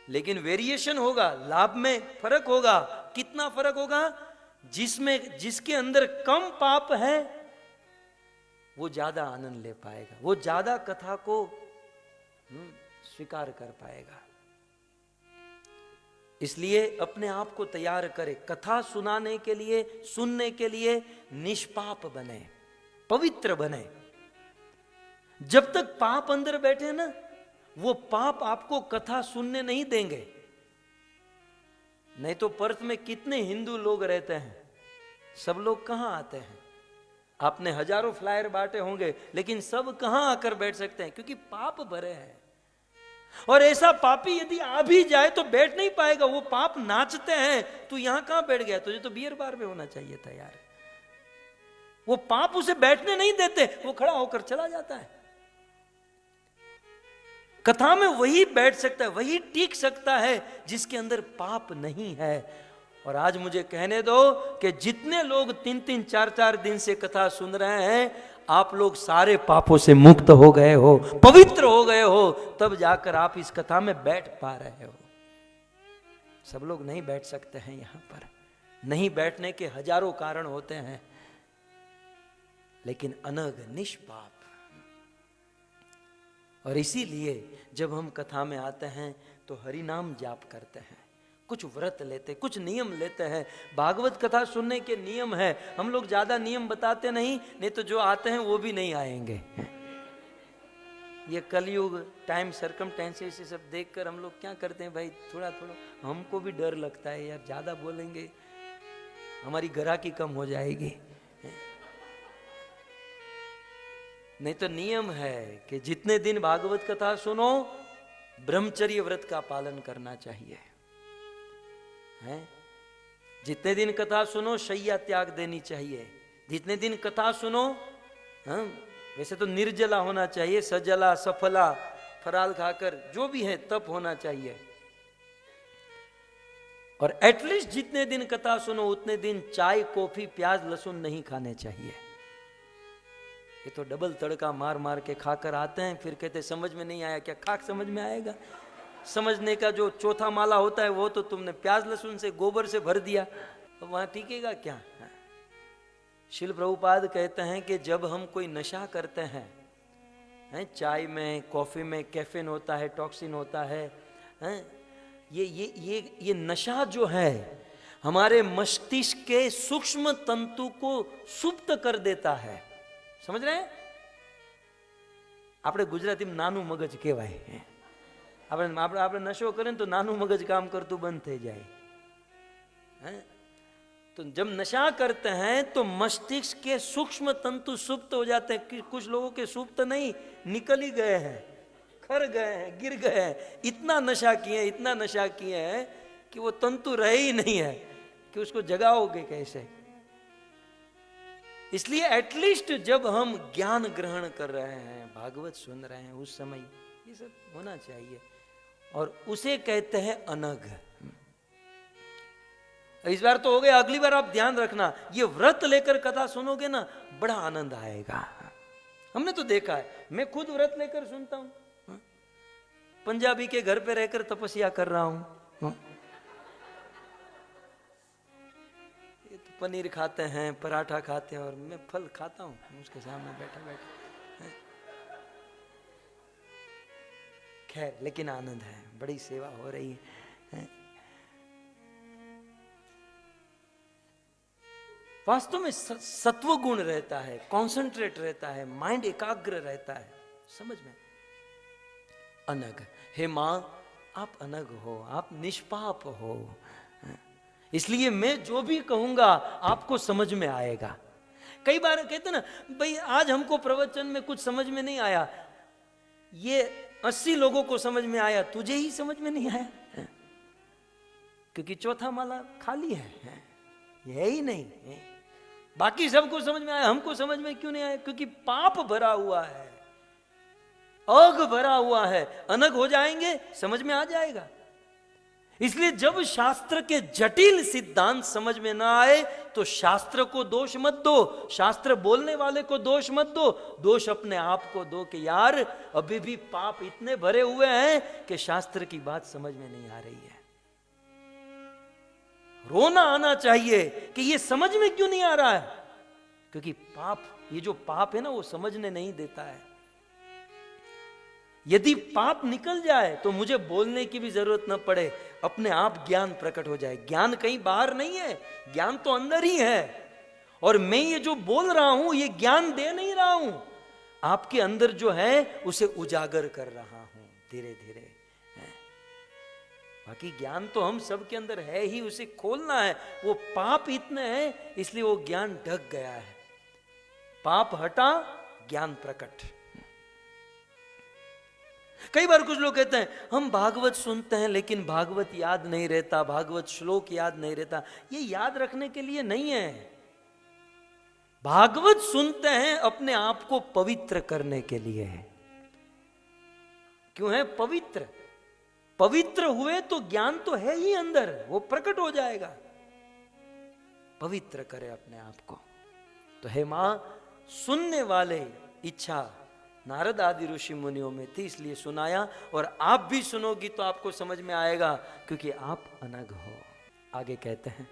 लेकिन वेरिएशन होगा, लाभ में फर्क होगा। कितना फर्क होगा? जिसके अंदर कम पाप है वो ज्यादा आनंद ले पाएगा, वो ज्यादा कथा को स्वीकार कर पाएगा। इसलिए अपने आप को तैयार करें कथा सुनाने के लिए, सुनने के लिए। निष्पाप बने, पवित्र बने। जब तक पाप अंदर बैठे ना, वो पाप आपको कथा सुनने नहीं देंगे। नहीं तो पर्थ में कितने हिंदू लोग रहते हैं, सब लोग कहां आते हैं? आपने हजारों फ्लायर बांटे होंगे लेकिन सब कहां आकर बैठ सकते हैं? क्योंकि पाप भरे हैं। और ऐसा पापी यदि आ भी जाए तो बैठ नहीं पाएगा। वो पाप नाचते हैं, तू यहां कहां बैठ गया? तुझे तो बियर बार में होना चाहिए था यार। वो पाप उसे बैठने नहीं देते, वो खड़ा होकर चला जाता है। कथा में वही बैठ सकता है, वही टिक सकता है जिसके अंदर पाप नहीं है। और आज मुझे कहने दो कि जितने लोग 3-3, 4-4 दिन से कथा सुन रहे हैं, आप लोग सारे पापों से मुक्त हो गए हो, पवित्र हो गए हो, तब जाकर आप इस कथा में बैठ पा रहे हो। सब लोग नहीं बैठ सकते हैं यहां पर। नहीं बैठने के हजारों कारण होते हैं, लेकिन अनघ निष्पाप। और इसीलिए जब हम कथा में आते हैं तो हरि नाम जाप करते हैं, कुछ व्रत लेते, कुछ नियम लेते हैं। भागवत कथा सुनने के नियम है। हम लोग ज्यादा नियम बताते नहीं तो जो आते हैं वो भी नहीं आएंगे। ये कलयुग, टाइम, सर्कमस्टेंसेस, ये सब देखकर हम लोग क्या करते हैं भाई, थोड़ा थोड़ा हमको भी डर लगता है यार, ज्यादा बोलेंगे हमारी ग्राहकी कम हो जाएगी। नहीं तो नियम है कि जितने दिन भागवत कथा सुनो, ब्रह्मचर्य व्रत का पालन करना चाहिए। हैं? जितने दिन कथा सुनो शैया त्याग देनी चाहिए। जितने दिन कथा सुनो, वैसे तो निर्जला होना चाहिए, सजला, सफला, फराल खाकर जो भी है तप होना चाहिए। और एटलीस्ट जितने दिन कथा सुनो उतने दिन चाय, कॉफी, प्याज, लहसुन नहीं खाने चाहिए। ये तो डबल तड़का मार मार के खाकर आते हैं, फिर कहते समझ में नहीं आया। क्या खाक समझ में आएगा? समझने का जो चौथा माला होता है वो तो तुमने प्याज लहसुन से, गोबर से भर दिया, तो वहां टिकेगा क्या? शिल प्रभुपाद कहते हैं कि जब हम कोई नशा करते हैं, चाय में, कॉफी में कैफीन होता है, टॉक्सिन होता है, ये नशा जो है हमारे मस्तिष्क के सूक्ष्म तंतु को सुप्त कर देता है। समझ रहे हैं? આપણે ગુજરાતીમાં નાનું મગજ કહેવાય। આપણે નશો કરે તો નાનું મગજ કામ કરતું બંધ થઈ જાય। तो जब नशा करते हैं तो मस्तिष्क के सूक्ष्म तंतु सुप्त हो जाते हैं। कुछ लोगों के सुप्त नहीं, निकल ही गए हैं, खर गए हैं, गिर गए हैं। इतना नशा किए, इतना नशा किए हैं कि वो तंतु रहे ही नहीं है कि उसको जगाओगे कैसे। इसलिए एटलीस्ट जब हम ज्ञान ग्रहण कर रहे हैं, भागवत सुन रहे हैं, उस समय ये सब होना चाहिए, और उसे कहते हैं अनग। इस बार तो हो गया, अगली बार आप ध्यान रखना, ये व्रत लेकर कथा सुनोगे ना, बड़ा आनंद आएगा। हमने तो देखा है, मैं खुद व्रत लेकर सुनता हूं, पंजाबी के घर पे रहकर तपस्या कर रहा हूं। ये तो पनीर खाते हैं, पराठा खाते हैं, और मैं फल खाता हूं उसके सामने बैठा बैठा। खैर, लेकिन आनंद है, बड़ी सेवा हो रही है। वास्तव में सत्व गुण रहता है, कंसंट्रेट रहता है, माइंड एकाग्र रहता है, समझ में। अनग, हे मां आप अनग हो, आप निष्पाप हो, इसलिए मैं जो भी कहूंगा आपको समझ में आएगा। कई बार कहते ना, भाई आज हमको प्रवचन में कुछ समझ में नहीं आया, ये 80 लोगों को समझ में आया, तुझे ही समझ में नहीं आया, क्योंकि चौथा माला खाली है, यह ही नहीं है। बाकी सबको समझ में आया, हमको समझ में क्यों नहीं आया? क्योंकि पाप भरा हुआ है, अग भरा हुआ है। अनग हो जाएंगे, समझ में आ जाएगा। इसलिए जब शास्त्र के जटिल सिद्धांत समझ में ना आए तो शास्त्र को दोष मत दो, शास्त्र बोलने वाले को दोष मत दो, दोष अपने आप को दो कि यार अभी भी पाप इतने भरे हुए हैं कि शास्त्र की बात समझ में नहीं आ रही है। रोना आना चाहिए कि ये समझ में क्यों नहीं आ रहा है, क्योंकि पाप, ये जो पाप है ना, वो समझने नहीं देता है। यदि पाप निकल जाए तो मुझे बोलने की भी जरूरत न पड़े, अपने आप ज्ञान प्रकट हो जाए। ज्ञान कहीं बाहर नहीं है, ज्ञान तो अंदर ही है, और मैं ये जो बोल रहा हूं ये ज्ञान दे नहीं रहा हूं, आपके अंदर जो है उसे उजागर कर रहा हूं धीरे धीरे। बाकी ज्ञान तो हम सब के अंदर है ही, उसे खोलना है। वो पाप इतने हैं इसलिए वो ज्ञान ढक गया है। पाप हटा, ज्ञान प्रकट। कई बार कुछ लोग कहते हैं हम भागवत सुनते हैं लेकिन भागवत याद नहीं रहता, भागवत श्लोक याद नहीं रहता। ये याद रखने के लिए नहीं है। भागवत सुनते हैं अपने आप को पवित्र करने के लिए है। क्यों है पवित्र? पवित्र हुए तो ज्ञान तो है ही अंदर, वो प्रकट हो जाएगा। पवित्र करे अपने आप को। तो हे मां, सुनने वाले इच्छा नारद आदि ऋषि मुनियों में थी, इसलिए सुनाया, और आप भी सुनोगी तो आपको समझ में आएगा, क्योंकि आप अनग हो। आगे कहते हैं,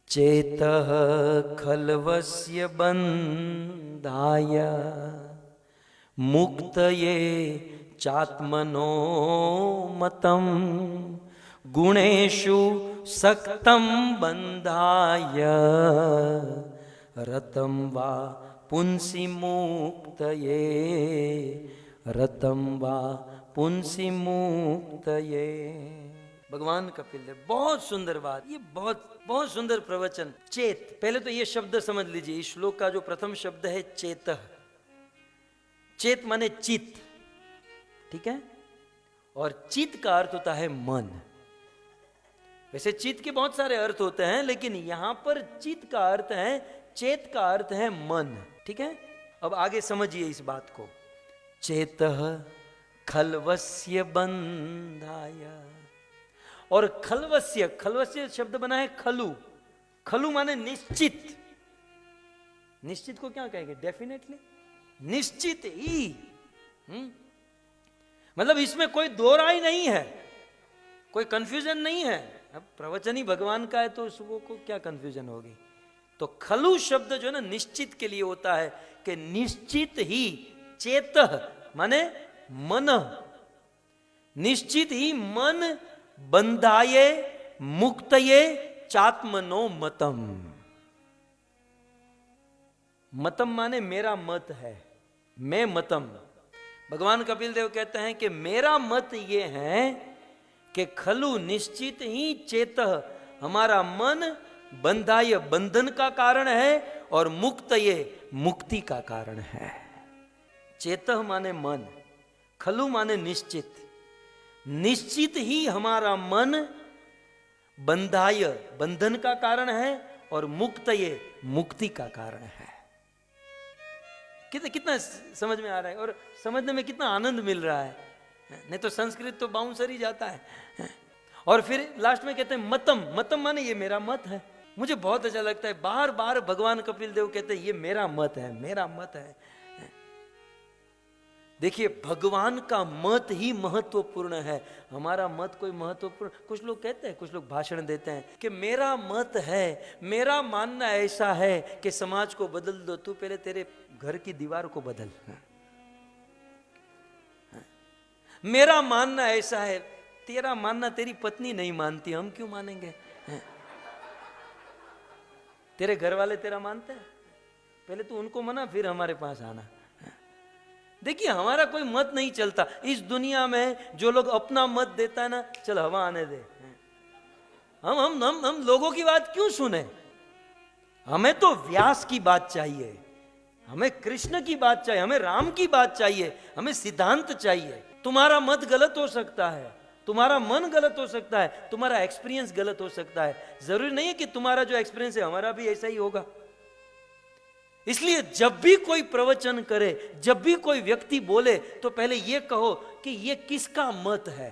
चेतः खल्वस्य बंधाय मुक्तये चात्मनो मतम गुणेषु सक्तं बंधाय रतं वा पुंसि मुक्तये, रतं वा पुंसि मुक्तये। भगवान कपिल देव, बहुत सुंदर बात, ये बहुत बहुत सुंदर प्रवचन। चेत, पहले तो ये शब्द समझ लीजिए, इस श्लोक का जो प्रथम शब्द है चेतः। चेत माने चित्त, ठीक है, और चित्त का अर्थ होता है मन। वैसे चित्त के बहुत सारे अर्थ होते हैं, लेकिन यहां पर चित्त का अर्थ है, चेत का अर्थ है मन, ठीक है। अब आगे समझिए इस बात को। चेतः खल्वस्य बंधाय, और खल्वस्य, खल्वस्य शब्द बना है खलु। खलु माने निश्चित। निश्चित को क्या कहेंगे? डेफिनेटली, निश्चित ही। मतलब इसमें कोई दो राय नहीं है, कोई कंफ्यूजन नहीं है। अब प्रवचन ही भगवान का है तो उसको को क्या कंफ्यूजन होगी। तो खलु शब्द जो है ना, निश्चित के लिए होता है कि निश्चित ही, चेतः माने मन, निश्चित ही मन, बंधाये मुक्तये चात्मनो मतम। मतम माने मेरा मत है, मैं मतम। भगवान कपिल देव कहते हैं कि मेरा मत ये है कि खलु निश्चित ही, चेतः हमारा मन, बंधाय बंधन का कारण है, और मुक्तये मुक्ति का कारण है। चेतः माने मन, खलु माने निश्चित। निश्चित ही हमारा मन बंधाय बंधन का कारण है, और मुक्तये मुक्ति का कारण है। कितना समझ में आ रहा है, और समझने में कितना आनंद मिल रहा है। नहीं तो संस्कृत तो बाउंसर ही जाता है। और फिर लास्ट में कहते हैं मतम, मतम माने ये मेरा मत है। मुझे बहुत अच्छा लगता है, बार बार भगवान कपिल देव कहते हैं ये मेरा मत है, मेरा मत है। देखिए भगवान का मत ही महत्वपूर्ण है, हमारा मत कोई महत्वपूर्ण। कुछ लोग कहते हैं, कुछ लोग भाषण देते हैं कि मेरा मत है, मेरा मानना ऐसा है कि समाज को बदल दो। तू पहले तेरे घर की दीवार को बदल। मेरा मानना ऐसा है, तेरा मानना तेरी पत्नी नहीं मानती, हम क्यों मानेंगे? तेरे घर वाले तेरा मानते हैं, पहले तू उनको मना फिर हमारे पास आना। देखिए हमारा कोई मत नहीं चलता इस दुनिया में। जो लोग अपना मत देता है ना, चल हवा आने दे, हम लोगों की बात क्यों सुने? हमें तो व्यास की बात चाहिए, हमें कृष्ण की बात चाहिए, हमें राम की बात चाहिए, हमें सिद्धांत चाहिए। तुम्हारा मत गलत हो सकता है, तुम्हारा मन गलत हो सकता है, तुम्हारा एक्सपीरियंस गलत हो सकता है, जरूरी नहीं है कि तुम्हारा जो एक्सपीरियंस है हमारा भी ऐसा ही होगा। इसलिए जब भी कोई प्रवचन करे, जब भी कोई व्यक्ति बोले, तो पहले यह कहो कि यह किसका मत है।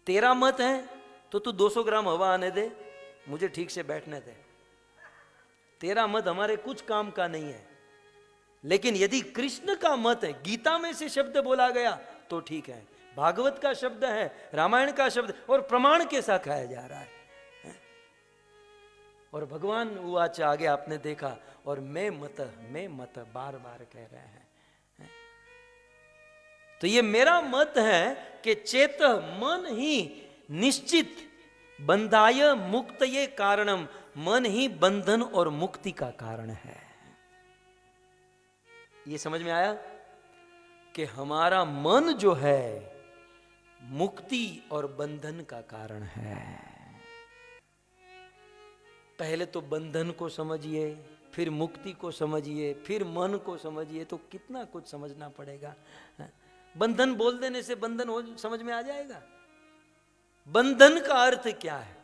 तेरा मत है तो तू 200 ग्राम हवा आने दे, मुझे ठीक से बैठने दे। तेरा मत हमारे कुछ काम का नहीं है। लेकिन यदि कृष्ण का मत है, गीता में से शब्द बोला गया तो ठीक है, भागवत का शब्द है, रामायण का शब्द, और प्रमाण के साथ खाया जा रहा है। और भगवान उवाच आगे आपने देखा, और मैं मत बार बार कह रहे हैं। तो ये मेरा मत है कि चेत मन ही निश्चित बंधाय मुक्तये कारणम, मन ही बंधन और मुक्ति का कारण है। ये समझ में आया कि हमारा मन जो है मुक्ति और बंधन का कारण है। पहले तो बंधन को समझिए, फिर मुक्ति को समझिए, फिर मन को समझिए, तो कितना कुछ समझना पड़ेगा। बंधन बोल देने से बंधन हो समझ में आ जाएगा? बंधन का अर्थ क्या है?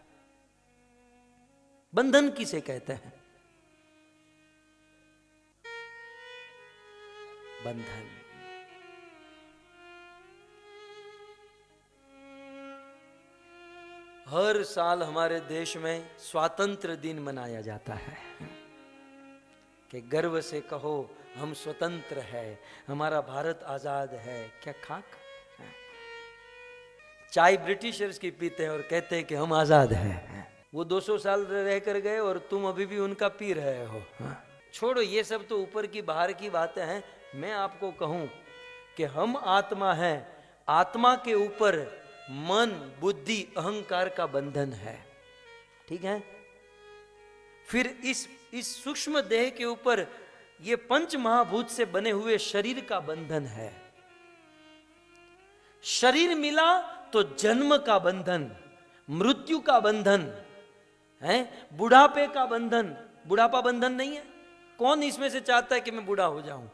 बंधन किसे कहते हैं? बंधन हर साल हमारे देश में स्वातंत्र दिन मनाया जाता है कि गर्व से कहो हम स्वतंत्र है, हमारा भारत आजाद है। क्या खाक? चाय ब्रिटिशर्स की पीते हैं और कहते हैं कि हम आजाद हैं। वो 200 साल रह कर गए और तुम अभी भी उनका पी रहे हो। छोड़ो ये सब तो ऊपर की बाहर की बातें हैं। मैं आपको कहूं कि हम आत्मा हैं, आत्मा के ऊपर मन, बुद्धि, अहंकार का बंधन है, ठीक है? फिर इस सूक्ष्म देह के ऊपर ये पंच महाभूत से बने हुए शरीर का बंधन है। शरीर मिला तो जन्म का बंधन, मृत्यु का बंधन है, बुढ़ापे का बंधन। बुढ़ापा बंधन नहीं है। कौन इसमें से चाहता है कि मैं बूढ़ा हो जाऊं?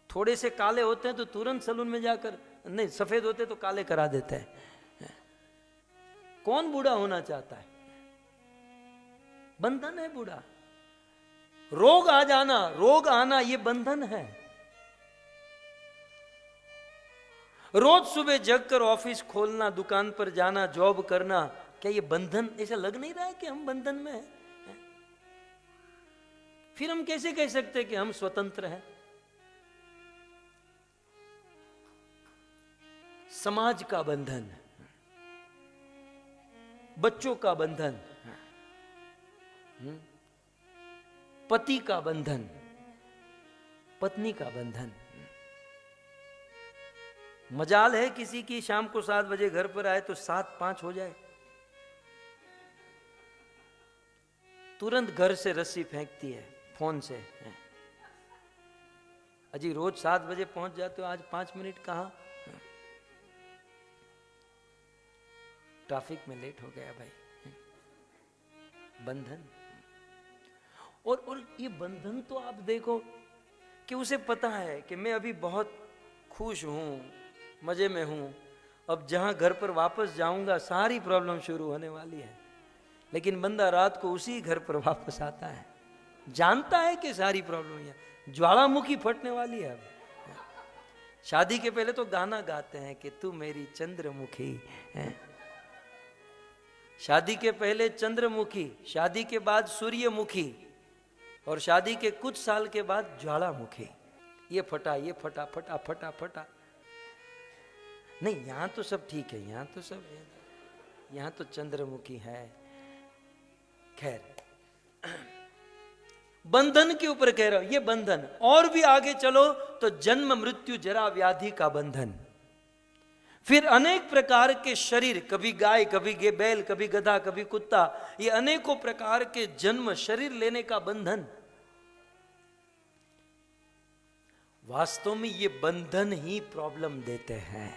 थोड़े से काले होते हैं तो तुरंत सलून में जाकर, नहीं सफेद होते तो काले करा देते हैं। कौन बूढ़ा होना चाहता है? बंधन है बूढ़ा। रोग आ जाना, रोग आना, ये बंधन है। रोज सुबह जगकर ऑफिस खोलना, दुकान पर जाना, जॉब करना, क्या ये बंधन? ऐसा लग नहीं रहा है कि हम बंधन में हैं? फिर हम कैसे कह सकते हैं कि हम स्वतंत्र हैं? समाज का बंधन, बच्चों का बंधन, पति का बंधन, पत्नी का बंधन। मजाल है किसी की शाम को 7 बजे घर पर आए तो 7:05 हो जाए, तुरंत घर से रस्सी फेंकती है फोन से। अजी रोज 7 बजे पहुंच जाते हो, आज 5 मिनट कहां? ट्रैफिक में लेट हो गया भाई। बंधन। और ये बंधन तो आप देखो कि उसे पता है कि मैं अभी बहुत खुश हूं, मजे में हूं, अब जहां घर पर वापस जाऊंगा सारी प्रॉब्लम शुरू होने वाली है। लेकिन बंदा रात को उसी घर पर वापस आता है, जानता है कि सारी प्रॉब्लम है, ज्वालामुखी फटने वाली है अब। शादी के पहले तो गाना गाते हैं कि तू मेरी चंद्रमुखी है। शादी के पहले चंद्रमुखी, शादी के बाद सूर्यमुखी, और शादी के कुछ साल के बाद ज्वालामुखी। ये फटा, ये फटा, फटा फटा फटा। नहीं, यहां तो सब ठीक है, यहां तो सब, यहां तो चंद्रमुखी है। खैर, बंधन के ऊपर कह रहा हूं, ये बंधन। और भी आगे चलो तो जन्म मृत्यु जरा व्याधि का बंधन, फिर अनेक प्रकार के शरीर, कभी गाय, कभी बैल, कभी गधा, कभी कुत्ता, ये अनेकों प्रकार के जन्म, शरीर लेने का बंधन। वास्तव में ये बंधन ही प्रॉब्लम देते हैं।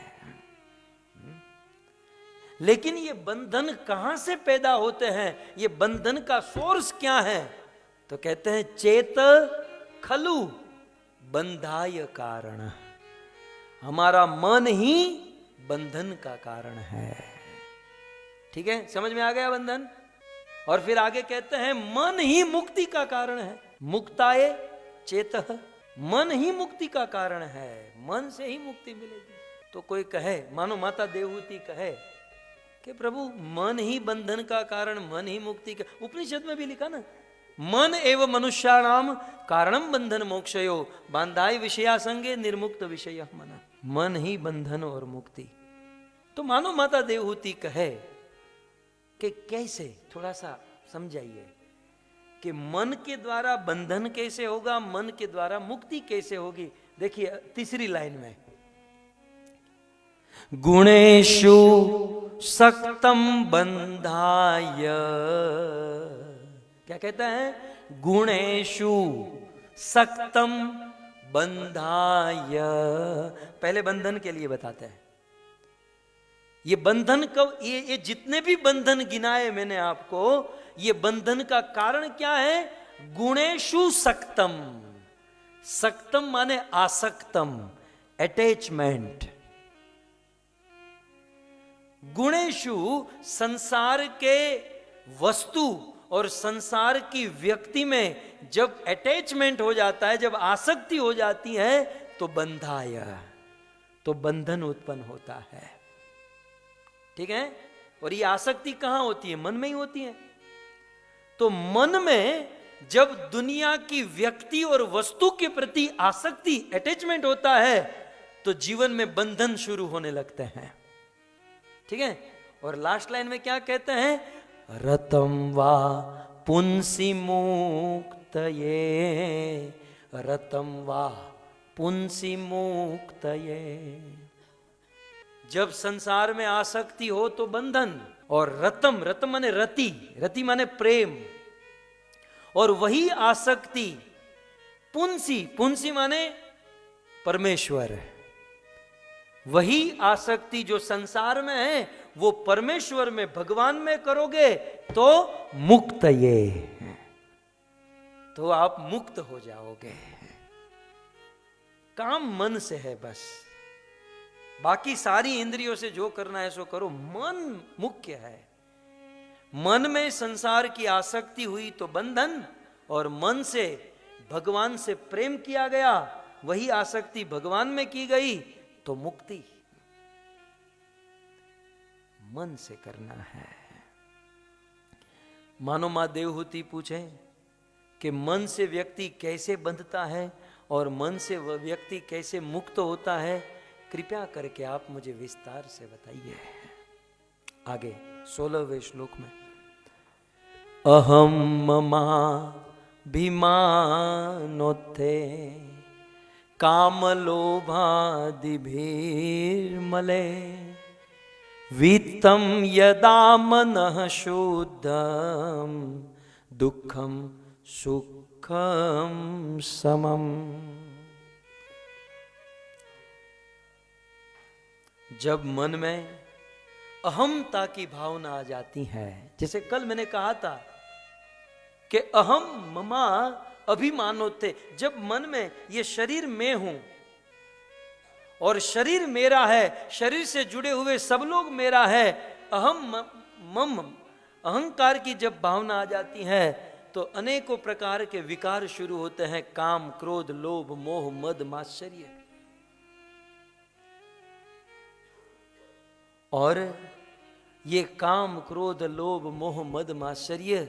लेकिन ये बंधन कहां से पैदा होते हैं, ये बंधन का सोर्स क्या है? तो कहते हैं चेत खलु बंधाय कारण। हमारा मन ही बंधन का कारण है। ठीक है, समझ में आ गया बंधन? और फिर आगे कहते हैं मन ही मुक्ति का कारण है। मुक्ताये चेतः, मन ही मुक्ति का कारण है, मन से ही मुक्ति मिलेगी। तो कोई कहे, मानो माता देवहूति कहे कि प्रभु मन ही बंधन का कारण, मन ही मुक्ति का, उपनिषद में भी लिखा ना, मन एवं मनुष्याणाम कारणम बंधन मोक्षयो बांधाय विषया संगे निर्मुक्त विषय मन। मन ही बंधन और मुक्ति। तो मानो माता देवहूति कहे कि कैसे, थोड़ा सा समझाइए कि मन के द्वारा बंधन कैसे होगा, मन के द्वारा मुक्ति कैसे होगी। देखिए तीसरी लाइन में, गुणेषु सक्तम बंधाय, क्या कहता है? गुणेषु सक्तम बंधाय। पहले बंधन के लिए बताते हैं। ये बंधन कब, ये जितने भी बंधन गिनाए मैंने आपको, ये बंधन का कारण क्या है? गुणेषु सक्तम। सक्तम माने आसक्तम, अटैचमेंट। गुणेषु संसार के वस्तु और संसार की व्यक्ति में जब अटैचमेंट हो जाता है, जब आसक्ति हो जाती है, तो बंधाय, तो बंधन उत्पन्न होता है। ठीक है? और ये आसक्ति कहां होती है? मन में ही होती है। तो मन में जब दुनिया की व्यक्ति और वस्तु के प्रति आसक्ति, अटैचमेंट होता है, तो जीवन में बंधन शुरू होने लगते हैं। ठीक है? और लास्ट लाइन में क्या कहते हैं? रतम वा पुंसी मुक्तये, रतम वा पुंसी मुक्तये। जब संसार में आसक्ति हो तो बंधन, और रतम, रतम माने रति, रति माने प्रेम, और वही आसक्ति पुंसी, पुंसी माने परमेश्वर, वही आसक्ति जो संसार में है वो परमेश्वर में, भगवान में करोगे तो मुक्त, ये तो आप मुक्त हो जाओगे। काम मन से है बस, बाकी सारी इंद्रियों से जो करना है सो करो, मन मुख्य है। मन में संसार की आसक्ति हुई तो बंधन, और मन से भगवान से प्रेम किया गया, वही आसक्ति भगवान में की गई तो मुक्ति। मन से करना है। मानो मां देवहूति पूछे कि मन से व्यक्ति कैसे बंधता है और मन से वह व्यक्ति कैसे मुक्त होता है, कृपया करके आप मुझे विस्तार से बताइए। आगे 16वें श्लोक में, अहम ममा भिमानोत्थे कामलोभादिभिर्मले वित्तम यदा मनः शुद्धम दुखम सुखम समम। जब मन में अहमता की भावना आ जाती है, जैसे कल मैंने कहा था कि अहम ममा अभिमानोत्थे, जब मन में ये शरीर मैं हूं और शरीर मेरा है, शरीर से जुड़े हुए सब लोग मेरा है, अहम मम, अहंकार की जब भावना आ जाती है तो अनेकों प्रकार के विकार शुरू होते हैं, काम, क्रोध, लोभ, मोह, मद, मात्सर्य। और ये काम क्रोध लोभ मोह मद मात्सर्य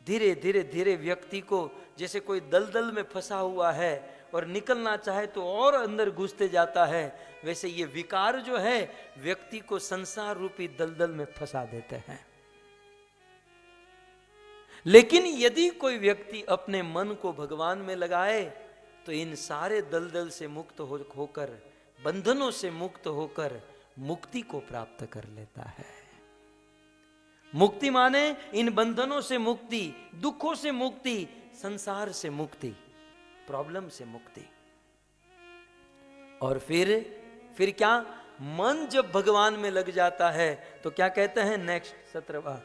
धीरे धीरे धीरे व्यक्ति को, जैसे कोई दलदल में फंसा हुआ है और निकलना चाहे तो और अंदर घुसते जाता है, वैसे ये विकार जो है व्यक्ति को संसार रूपी दलदल में फंसा देते हैं। लेकिन यदि कोई व्यक्ति अपने मन को भगवान में लगाए तो इन सारे दलदल से मुक्त होकर, बंधनों से मुक्त होकर मुक्ति को प्राप्त कर लेता है। मुक्ति माने इन बंधनों से मुक्ति, दुखों से मुक्ति, संसार से मुक्ति, प्रॉब्लम से मुक्ति। और फिर क्या, मन जब भगवान में लग जाता है तो क्या कहते हैं नेक्स्ट 17वां,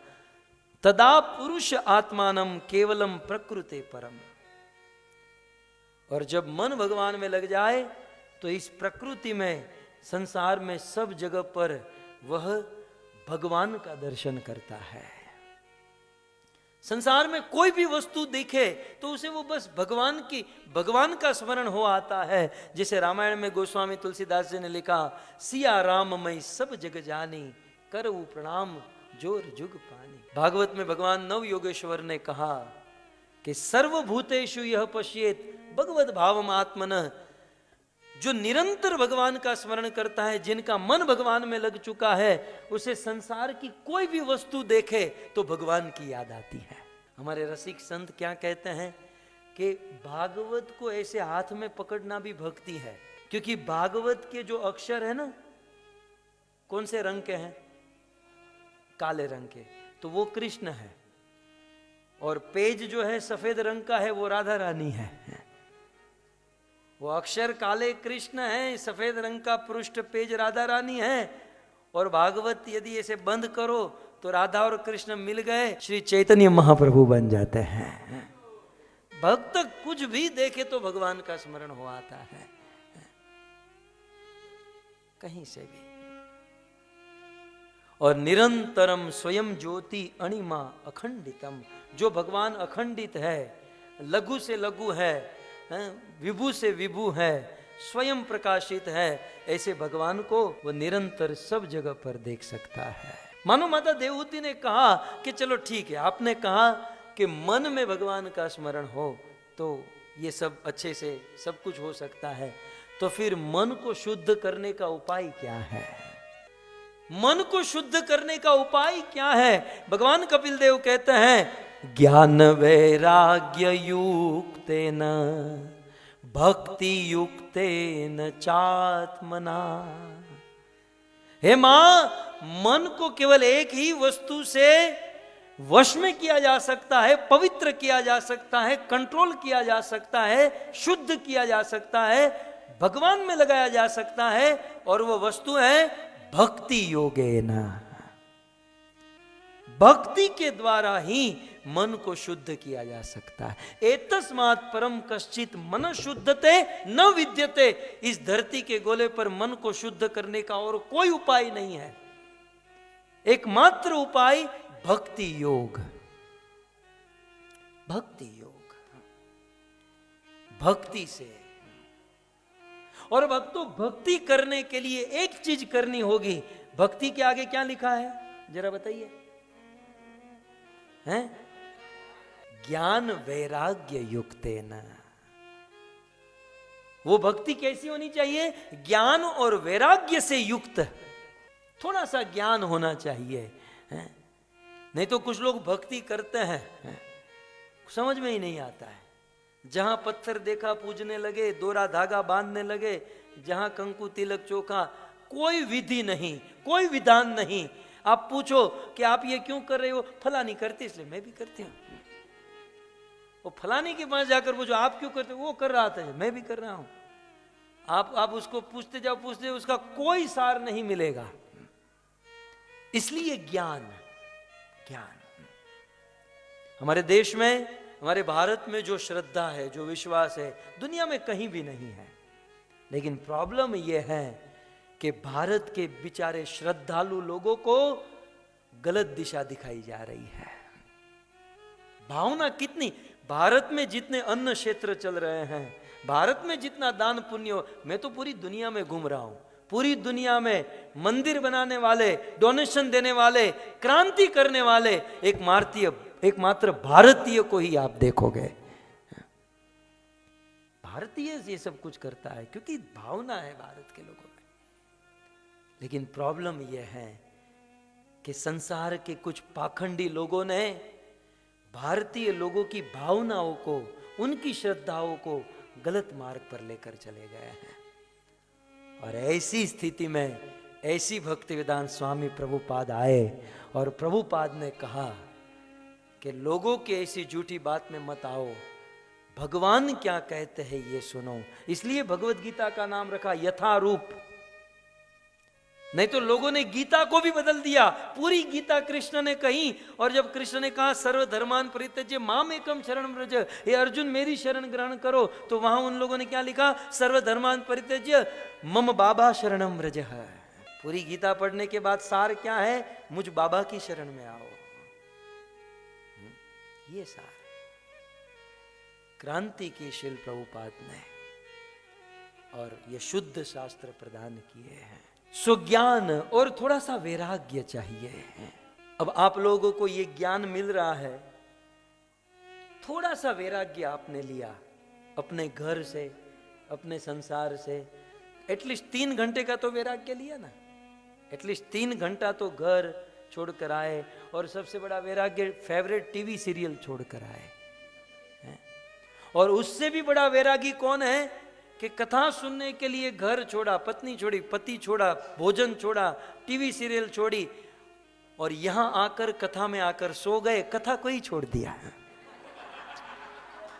तदा पुरुष आत्मानम केवलम प्रकृते परम। और जब मन भगवान में लग जाए तो इस प्रकृति में, संसार में सब जगह पर वह भगवान का दर्शन करता है। संसार में कोई भी वस्तु दिखे तो उसे वो बस भगवान का स्मरण हो आता है। जैसे रामायण में गोस्वामी तुलसीदास जी ने लिखा, सिया राम मई सब जग जानी, करऊ प्रणाम जोर जुग पानी। भागवत में भगवान नव योगेश्वर ने कहा कि सर्वभूतेषु यह पश्येत भगवद भावम आत्मनः, जो निरंतर भगवान का स्मरण करता है, जिनका मन भगवान में लग चुका है, उसे संसार की कोई भी वस्तु देखे तो भगवान की याद आती है। हमारे रसिक संत क्या कहते हैं कि भागवत को ऐसे हाथ में पकड़ना भी भक्ति है, क्योंकि भागवत के जो अक्षर है ना, कौन से रंग के हैं, काले रंग के, तो वो कृष्ण है, और पेज जो है सफेद रंग का है वो राधा रानी है। वो अक्षर काले कृष्ण है, सफेद रंग का पृष्ठ पेज राधा रानी है। और भागवत यदि ऐसे बंद करो तो राधा और कृष्ण मिल गए, श्री चैतन्य महाप्रभु बन जाते हैं। भक्त कुछ भी देखे तो भगवान का स्मरण हो आता है, कहीं से भी। और निरंतरम स्वयं ज्योति अणिमा अखंडितम, जो भगवान अखंडित है, लघु से लघु है, विभु से विभु है, स्वयं प्रकाशित है, ऐसे भगवान को वो निरंतर सब जगह पर देख सकता है। मानो माता देवहूति ने कहा कि चलो ठीक है, आपने कहा कि मन में भगवान का स्मरण हो तो ये सब अच्छे से सब कुछ हो सकता है, तो फिर मन को शुद्ध करने का उपाय क्या है? मन को शुद्ध करने का उपाय क्या है? भगवान कपिल देव कहते हैं, ज्ञान वैराग्य युक्तेन भक्ति युक्तेन चात्मना। हे मां, मन को केवल एक ही वस्तु से वश में किया जा सकता है, पवित्र किया जा सकता है, कंट्रोल किया जा सकता है, शुद्ध किया जा सकता है, भगवान में लगाया जा सकता है, और वो वस्तु है भक्ति योगेन। भक्ति के द्वारा ही मन को शुद्ध किया जा सकता है। एतस्मात् परम कश्चित मन शुद्धते न विद्यते। इस धरती के गोले पर मन को शुद्ध करने का और कोई उपाय नहीं है। एकमात्र उपाय भक्ति योग। भक्ति योग, भक्ति से। और भक्तों, भक्ति करने के लिए एक चीज करनी होगी। भक्ति के आगे क्या लिखा है जरा बताइए? हैं? ज्ञान वैराग्य युक्तेन। वो भक्ति कैसी होनी चाहिए? ज्ञान और वैराग्य से युक्त। थोड़ा सा ज्ञान होना चाहिए, हैं? नहीं तो कुछ लोग भक्ति करते हैं, समझ में ही नहीं आता है। जहां पत्थर देखा पूजने लगे, दोरा धागा बांधने लगे, जहां कंकु तिलक चोखा, कोई विधि नहीं, कोई विधान नहीं। आप पूछो कि आप ये क्यों कर रहे हो? फलानी करती इसलिए मैं भी करती हूं। वो फलानी के पास जाकर पूछो आप क्यों करते हो? वो कर रहा था, मैं भी कर रहा हूं। आप उसको पूछते जाओ, उसका कोई सार नहीं मिलेगा। इसलिए ज्ञान, ज्ञान। हमारे देश में, हमारे भारत में जो श्रद्धा है, जो विश्वास है, दुनिया में कहीं भी नहीं है। लेकिन प्रॉब्लम यह है कि भारत के बेचारे श्रद्धालु लोगों को गलत दिशा दिखाई जा रही है। भावना कितनी, भारत में जितने अन्न क्षेत्र चल रहे हैं, भारत में जितना दान पुण्य, मैं तो पूरी दुनिया में घूम रहा हूं, पूरी दुनिया में मंदिर बनाने वाले, डोनेशन देने वाले, क्रांति करने वाले एकमात्र भारतीय को ही आप देखोगे। भारतीय ये सब कुछ करता है क्योंकि भावना है भारत के लोगों में। लेकिन प्रॉब्लम यह है कि संसार के कुछ पाखंडी लोगों ने भारतीय लोगों की भावनाओं को, उनकी श्रद्धाओं को गलत मार्ग पर लेकर चले गए हैं। और ऐसी स्थिति में ऐसी भक्ति वेदांत स्वामी प्रभुपाद आए और प्रभुपाद ने कहा कि लोगों की ऐसी झूठी बात में मत आओ, भगवान क्या कहते हैं ये सुनो। इसलिए भगवत गीता का नाम रखा यथारूप। नहीं तो लोगों ने गीता को भी बदल दिया। पूरी गीता कृष्ण ने कही, और जब कृष्ण ने कहा सर्वधर्मान परित्यज्य माम एकम शरणं व्रज, हे अर्जुन मेरी शरण ग्रहण करो, तो वहां उन लोगों ने क्या लिखा? सर्वधर्मान परित्यज्य मम बाबा शरणं व्रज है। पूरी गीता पढ़ने के बाद सार क्या है? मुझ बाबा की शरण में आओ। ये सार क्रांति की शिल प्रभुपाद ने, और ये शुद्ध शास्त्र प्रदान किए हैं। सो ज्ञान और थोड़ा सा वैराग्य चाहिए। अब आप लोगों को ये ज्ञान मिल रहा है, थोड़ा सा वैराग्य आपने लिया अपने घर से, अपने संसार से। एटलीस्ट 3 घंटे का तो वैराग्य लिया ना। एटलीस्ट 3 घंटा तो घर छोड़कर आए, और सबसे बड़ा वैराग्य फेवरेट टीवी सीरियल छोड़कर आए। और उससे भी बड़ा वैरागी कौन है कि कथा सुनने के लिए घर छोड़ा, पत्नी छोड़ी, पति छोड़ा, भोजन छोड़ा, टीवी सीरियल छोड़ी, और यहां आकर कथा में आकर सो गए, कथा को ही छोड़ दिया।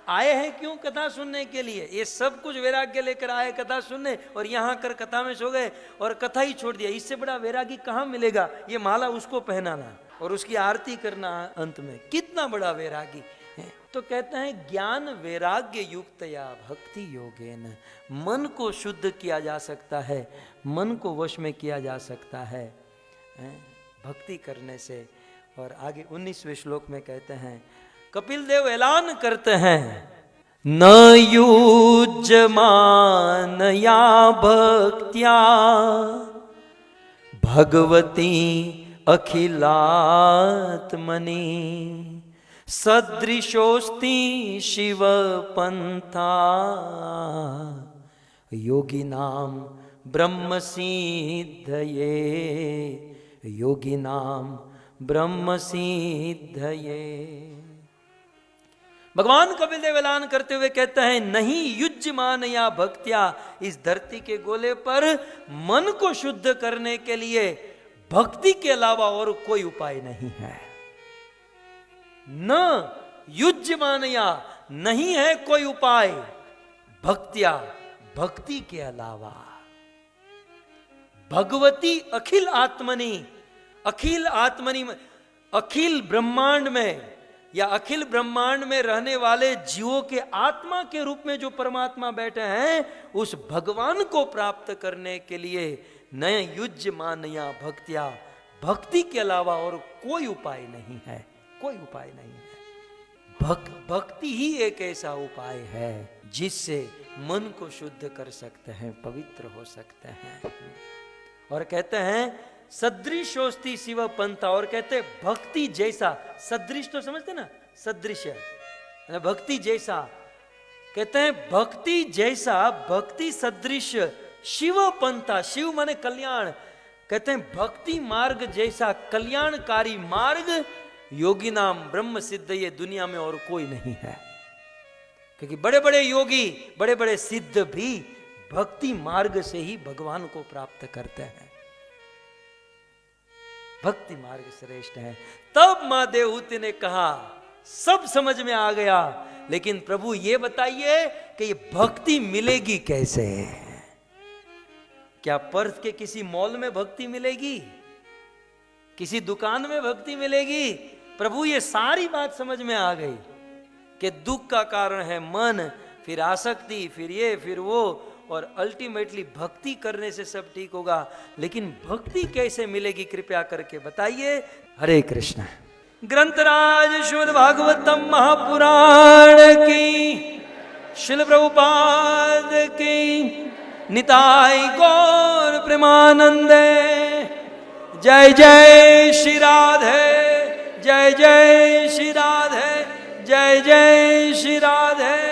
आए हैं क्यों? कथा सुनने के लिए। ये सब कुछ वैराग्य लेकर आए कथा सुनने, और यहां आकर कथा में सो गए और कथा ही छोड़ दिया। इससे बड़ा वैरागी कहां मिलेगा? ये माला उसको पहनाना और उसकी आरती करना अंत में, कितना बड़ा वैरागी है। तो कहते हैं ज्ञान वैराग्य युक्तया भक्ति योगेन, मन को शुद्ध किया जा सकता है, मन को वश में किया जा सकता है भक्ति करने से। और आगे 19वें श्लोक में कहते हैं, कपिल देव ऐलान करते हैं, न युज्यमानया भक्त्या भगवती अखिलात्मनि सदृशोस्ति शिव पंथा योगिनाम ब्रह्म सिद्धये, योगिनाम ब्रह्म सिद्धये। भगवान कपिल देव ऐलान करते हुए कहते हैं, नहीं युज्यमान या भक्त्या, इस धरती के गोले पर मन को शुद्ध करने के लिए भक्ति के अलावा और कोई उपाय नहीं है। न युज्यमानया, नहीं है कोई उपाय, भक्त्या, भक्ति के अलावा। भगवती अखिल आत्मनि, अखिल आत्मनि, अखिल ब्रह्मांड में या अखिल ब्रह्मांड में रहने वाले जीवों के आत्मा के रूप में जो परमात्मा बैठे हैं, उस भगवान को प्राप्त करने के लिए न युज्यमानया भक्त्या, भक्ति के अलावा और कोई उपाय नहीं है, कोई उपाय नहीं है। भक्ति ही एक ऐसा उपाय है जिससे मन को शुद्ध कर सकते हैं, पवित्र हो सकते हैं। और कहते हैं सदृशोस्ति शिव पंथा, और कहते भक्ति जैसा, सदृश तो समझते ना, सदृश भक्ति जैसा, कहते हैं भक्ति जैसा, भक्ति सदृश शिव पंथा, शिव माने कल्याण, कहते हैं भक्ति मार्ग जैसा कल्याणकारी मार्ग योगी नाम ब्रह्म सिद्ध, ये दुनिया में और कोई नहीं है। क्योंकि बड़े बड़े योगी, बड़े बड़े सिद्ध भी भक्ति मार्ग से ही भगवान को प्राप्त करते हैं। भक्ति मार्ग श्रेष्ठ है। तब मां देवहूति ने कहा, सब समझ में आ गया, लेकिन प्रभु ये बताइए कि ये भक्ति मिलेगी कैसे? क्या पर्थ के किसी मॉल में भक्ति मिलेगी? किसी दुकान में भक्ति मिलेगी? प्रभु ये सारी बात समझ में आ गई कि दुख का कारण है मन, फिर आसक्ति, फिर ये, फिर वो, और अल्टीमेटली भक्ति करने से सब ठीक होगा। लेकिन भक्ति कैसे मिलेगी, कृपया करके बताइए। हरे कृष्ण। ग्रंथराज श्रीमद् भागवतम महापुराण की, श्रील प्रभुपाद की निताय गौर प्रेमानंदे। जय जय श्री राधे, जय जय श्री राधे, जय जय श्री राधे।